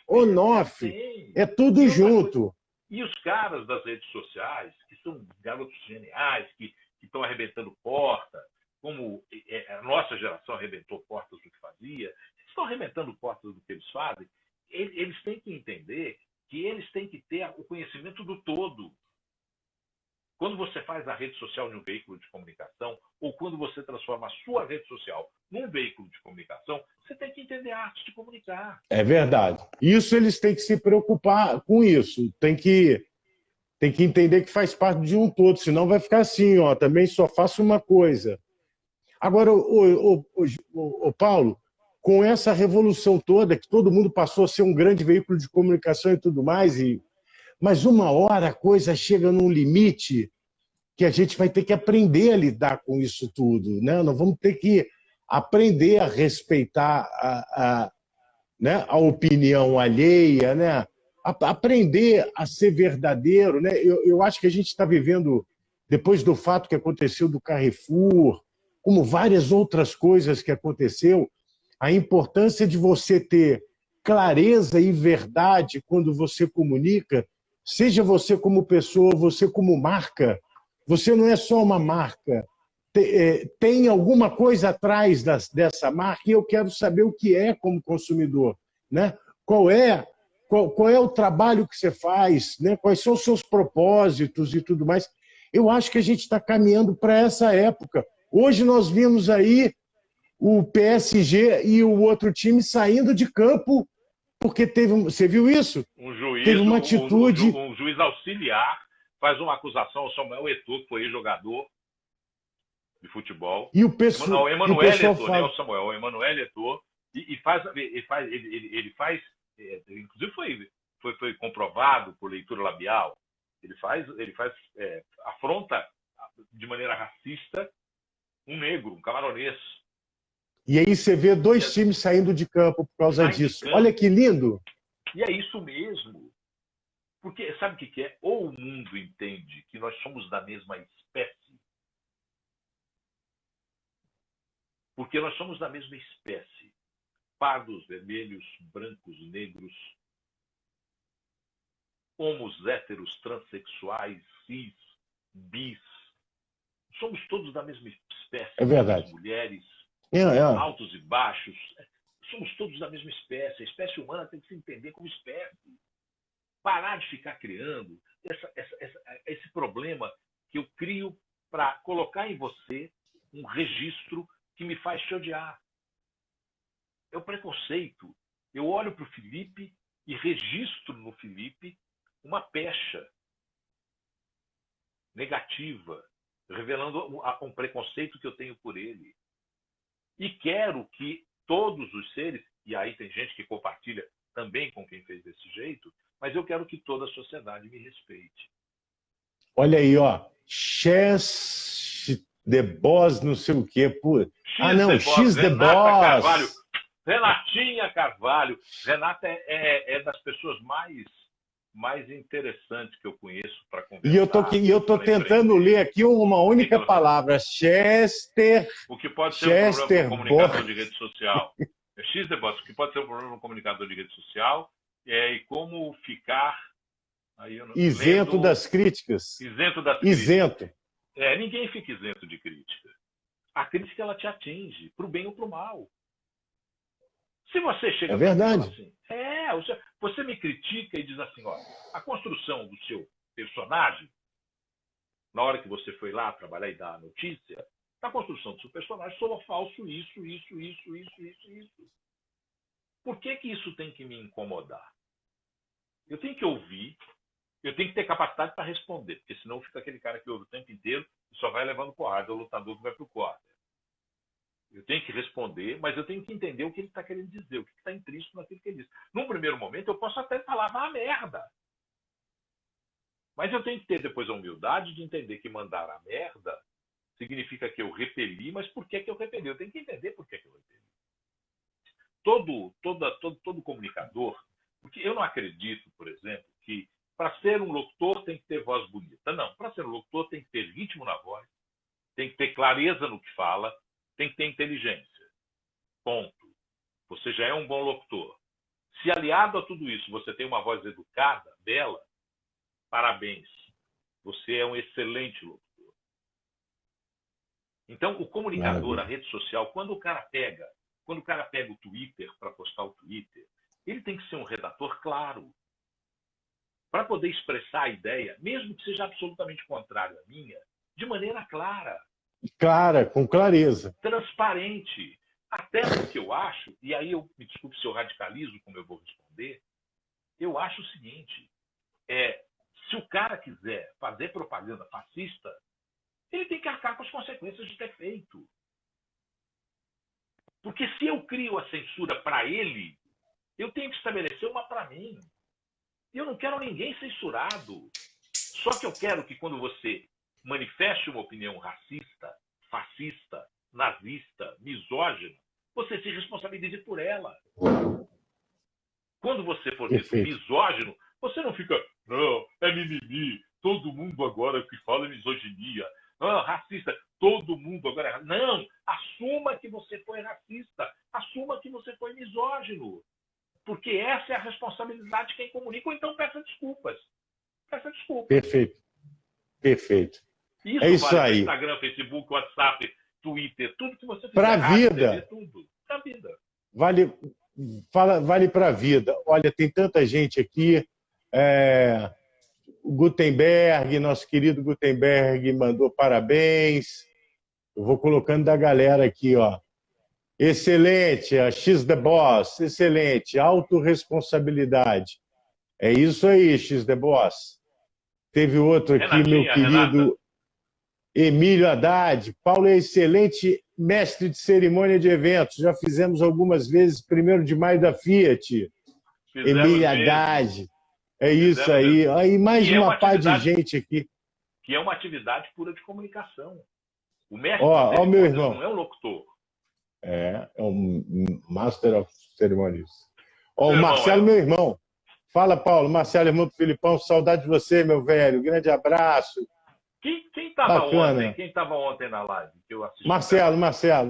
On-off, é tudo junto. E os caras das redes sociais, que são garotos geniais, que estão arrebentando porta, como a nossa geração arrebentou portas do que fazia, estão arrebentando portas do que eles fazem, eles têm que entender que eles têm que ter o conhecimento do todo. Quando você faz a rede social em um veículo de comunicação, ou quando você transforma a sua rede social num veículo de comunicação, você tem que entender a arte de comunicar. É verdade. Isso eles têm que se preocupar com isso. Tem que entender que faz parte de um todo, senão vai ficar assim, ó, também só faço uma coisa. Agora, o Paulo, com essa revolução toda, que todo mundo passou a ser um grande veículo de comunicação e tudo mais, mas uma hora a coisa chega num limite que a gente vai ter que aprender a lidar com isso tudo, né? Nós vamos ter que aprender a respeitar né, a opinião alheia, né? Aprender a ser verdadeiro, né? Eu acho que a gente está vivendo, depois do fato que aconteceu do Carrefour, como várias outras coisas que aconteceu, a importância de você ter clareza e verdade quando você comunica, seja você como pessoa, você como marca, você não é só uma marca, tem alguma coisa atrás dessa marca e eu quero saber o que é como consumidor, né? Qual é o trabalho que você faz, né? Quais são os seus propósitos e tudo mais. Eu acho que a gente está caminhando para essa época. Hoje nós vimos aí o PSG e o outro time saindo de campo porque teve você viu isso? Um juiz, teve uma atitude... um juiz auxiliar faz uma acusação ao Samuel Eto'o, que foi jogador de futebol. E o pessoal, o Emmanuel Eto'o, fala... né, o Samuel, o Emmanuel Eto'o, e faz, inclusive foi comprovado por leitura labial, ele faz afronta de maneira racista um negro, um camaronês. E aí você vê dois times saindo de campo por causa disso. Olha que lindo! E é isso mesmo. Porque sabe o que é? Ou o mundo entende que nós somos da mesma espécie, porque nós somos da mesma espécie. Pardos, vermelhos, brancos, negros, homos, héteros, transexuais, cis, bis. Somos todos da mesma espécie. É verdade. Mulheres, É. altos e baixos. Somos todos da mesma espécie. A espécie humana tem que se entender como espécie. Parar de ficar criando esse problema que eu crio para colocar em você um registro que me faz te odiar. É o preconceito. Eu olho para o Felipe e registro no Felipe uma pecha negativa, revelando um preconceito que eu tenho por ele. E quero que todos os seres, e aí tem gente que compartilha também com quem fez desse jeito, mas eu quero que toda a sociedade me respeite. Olha aí, ó. Chess the Boss, não sei o quê. X the Boss. Carvalho. Renatinha Carvalho. Renata é das pessoas mais interessantes que eu conheço para conversar. E eu tô tentando ler aqui uma única palavra. Chester. O que pode ser um problema no comunicador de Boss. rede social. X the Boss, o que pode ser um problema no comunicador de rede social. E como ficar isento das críticas. Isento das isento. Críticas. Ninguém fica isento de crítica. A crítica ela te atinge, para o bem ou para o mal. Se você chega verdade. Assim, você me critica e diz assim, olha, a construção do seu personagem, na hora que você foi lá trabalhar e dar a notícia, na construção do seu personagem soa falso isso. Por que isso tem que me incomodar? Eu tenho que ouvir, eu tenho que ter capacidade para responder, porque senão fica aquele cara que ouve o tempo inteiro e só vai levando porrada, é o lutador que vai pro corner. Eu tenho que responder, mas eu tenho que entender o que ele está querendo dizer, o que está intrínseco naquilo que ele diz. Num primeiro momento, eu posso até falar, vá merda. Mas eu tenho que ter depois a humildade de entender que mandar a merda significa que eu repeli, mas por que eu repeli? Eu tenho que entender por que eu repeli. Todo comunicador, porque eu não acredito, por exemplo, que para ser um locutor tem que ter voz bonita. Não, para ser um locutor tem que ter ritmo na voz, tem que ter clareza no que fala, tem que ter inteligência. Ponto. Você já é um bom locutor. Se aliado a tudo isso você tem uma voz educada, bela, parabéns. Você é um excelente locutor. Então, o comunicador, a rede social, quando o cara pega o Twitter para postar o Twitter, ele tem que ser um redator claro. Para poder expressar a ideia, mesmo que seja absolutamente contrário à minha, de maneira clara. Clara, com clareza. Transparente. Até porque eu acho, e aí eu me desculpe se eu radicalizo como eu vou responder, eu acho o seguinte, se o cara quiser fazer propaganda fascista, ele tem que arcar com as consequências de ter feito. Porque se eu crio a censura para ele, eu tenho que estabelecer uma para mim. E eu não quero ninguém censurado. Só que eu quero que quando você manifeste uma opinião racista, fascista, nazista, misógina, você se responsabilize por ela. Quando você for dito misógino, você não fica, não, é mimimi, todo mundo agora que fala misoginia, racista, todo mundo agora é racista. Não, assuma que você foi racista, assuma que você foi misógino. Porque essa é a responsabilidade de quem comunica, ou então peça desculpas. Peça desculpas. Perfeito. Perfeito. Isso é isso vale aí. Instagram, Facebook, WhatsApp, Twitter, tudo que você fizer. Para a vida. Tudo. Para a vida. Vale para a vida. Olha, tem tanta gente aqui. O Gutenberg, nosso querido Gutenberg, mandou parabéns. Eu vou colocando da galera aqui, ó. Excelente, a X The Boss, excelente. Autorresponsabilidade. É isso aí, X The Boss. Teve outro aqui, meu Renatinha, querido Renata, Emílio Haddad. Paulo é excelente mestre de cerimônia de eventos. Já fizemos algumas vezes, 1º de maio da Fiat. fizemos Emílio mesmo, Haddad. É isso fizemos mesmo. aí. Aí mais Que é uma uma pá de atividade, gente aqui. que é uma atividade pura de comunicação. O mestre de Ó, meu cerimônias irmão. não é um locutor. É um Master of Ceremonies. Ó, Seu o irmão Marcelo, é. meu irmão. Fala, Paulo. Marcelo, irmão do Filipão. Saudade de você, meu velho. Grande abraço. Quem estava ontem? Bacana. Quem estava ontem na live que eu assisti Marcelo. Marcelo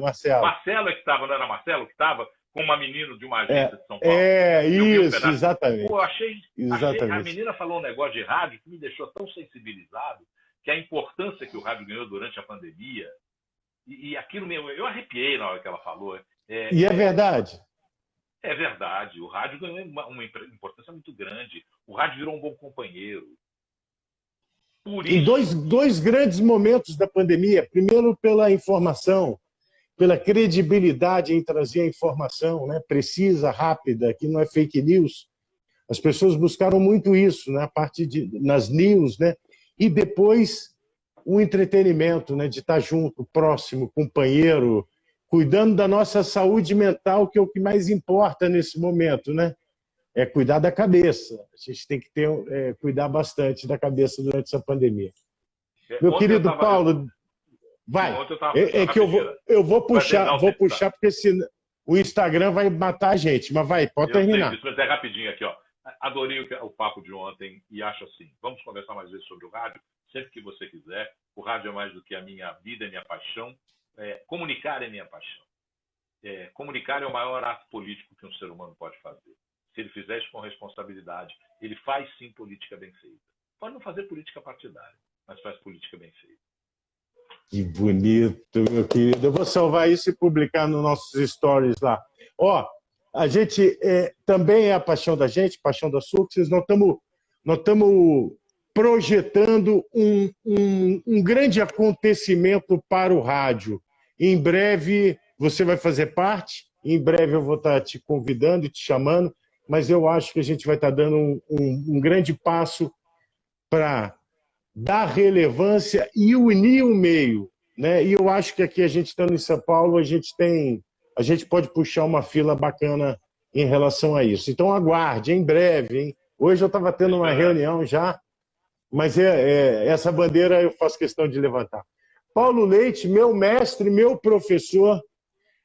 é que estava, não era Marcelo que estava com uma menina de uma agência de São Paulo? Eu vi um Isso, pedaço. exatamente. Pô, achei. A Exatamente. menina falou um negócio de rádio que me deixou tão sensibilizado, que a importância que o rádio ganhou durante a pandemia, e aquilo mesmo, eu arrepiei na hora que ela falou. E é verdade. É verdade, o rádio ganhou uma importância muito grande. O rádio virou um bom companheiro. Por Em isso, dois grandes momentos da pandemia. Primeiro, pela informação, pela credibilidade em trazer a informação, né? Precisa, rápida, que não é fake news. As pessoas buscaram muito isso, né? A parte nas news, né? E depois o entretenimento, né? De estar junto, próximo, companheiro, cuidando da nossa saúde mental, que é o que mais importa nesse momento, né? É cuidar da cabeça. A gente tem que cuidar bastante da cabeça durante essa pandemia. Meu querido Paulo, vai. É que eu vou puxar, porque senão o Instagram vai matar a gente. Mas vai, pode terminar. Mas é rapidinho aqui, ó. Adorei o papo de ontem e acho assim, vamos conversar mais vezes sobre o rádio, sempre que você quiser. O rádio é mais do que a minha vida, é minha paixão. Comunicar é minha paixão. Comunicar é o maior ato político que um ser humano pode fazer. Se ele fizer isso com responsabilidade, ele faz sim política bem feita. Pode não fazer política partidária, mas faz política bem feita. Que bonito, meu querido. Eu vou salvar isso e publicar nos nossos stories lá. Ó, a gente também é a paixão da gente, paixão da Success. Nós estamos projetando um grande acontecimento para o rádio. Em breve você vai fazer parte, em breve eu vou estar te convidando e te chamando, mas eu acho que a gente vai estar dando um grande passo para dar relevância e unir o meio, né? E eu acho que aqui a gente estando em São Paulo, a gente pode puxar uma fila bacana em relação a isso. Então aguarde, em breve, hein? Hoje eu estava tendo uma reunião já, mas essa bandeira eu faço questão de levantar. Paulo Leite, meu mestre, meu professor,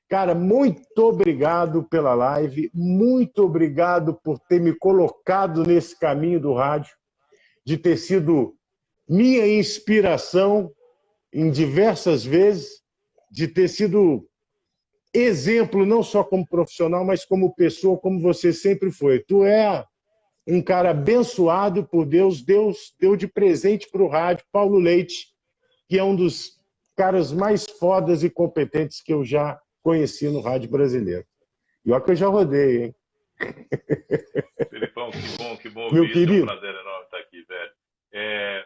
cara, muito obrigado pela live, muito obrigado por ter me colocado nesse caminho do rádio, de ter sido minha inspiração em diversas vezes, de ter sido exemplo não só como profissional, mas como pessoa, como você sempre foi. Tu é um cara abençoado por Deus, Deus deu de presente para o rádio, Paulo Leite, que é um dos caras mais fodas e competentes que eu já conheci no rádio brasileiro. E olha que eu já rodei, hein? Felipão, que bom ouvir. Meu querido. É um prazer enorme estar aqui, velho.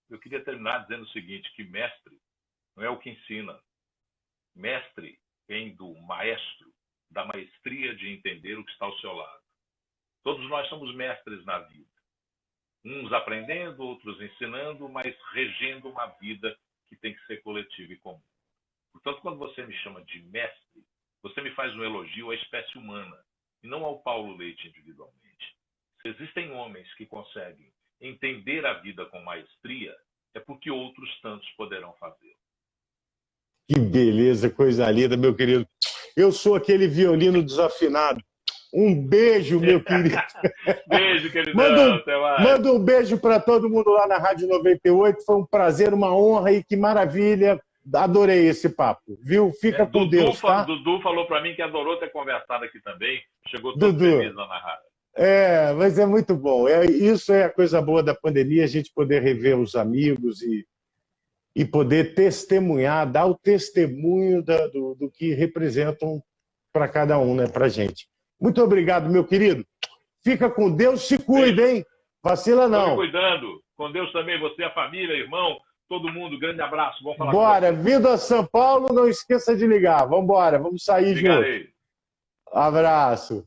Eu queria terminar dizendo o seguinte, que mestre não é o que ensina. Mestre vem do maestro, da maestria de entender o que está ao seu lado. Todos nós somos mestres na vida. Uns aprendendo, outros ensinando, mas regendo uma vida que tem que ser coletiva e comum. Portanto, quando você me chama de mestre, você me faz um elogio à espécie humana, e não ao Paulo Leite individualmente. Se existem homens que conseguem entender a vida com maestria, é porque outros tantos poderão fazê-lo. Que beleza, coisa linda, meu querido. Eu sou aquele violino desafinado. Um beijo, meu querido. Beijo, queridão. Manda um beijo para todo mundo lá na Rádio 98. Foi um prazer, uma honra e que maravilha. Adorei esse papo, viu? Fica com Deus, tá? Dudu falou para mim que adorou ter conversado aqui também. Chegou todo feliz lá na rádio. Mas é muito bom. Isso é a coisa boa da pandemia, a gente poder rever os amigos e poder testemunhar, dar o testemunho do que representam para cada um, né, para a gente. Muito obrigado, meu querido. Fica com Deus, se cuida, hein? Vacila não. Tô me cuidando. Com Deus também, você, a família, irmão, todo mundo. Grande abraço. Vamos falar Bora, vindo a São Paulo, não esqueça de ligar. Vamos embora, vamos sair juntos. Ligarei. Abraço.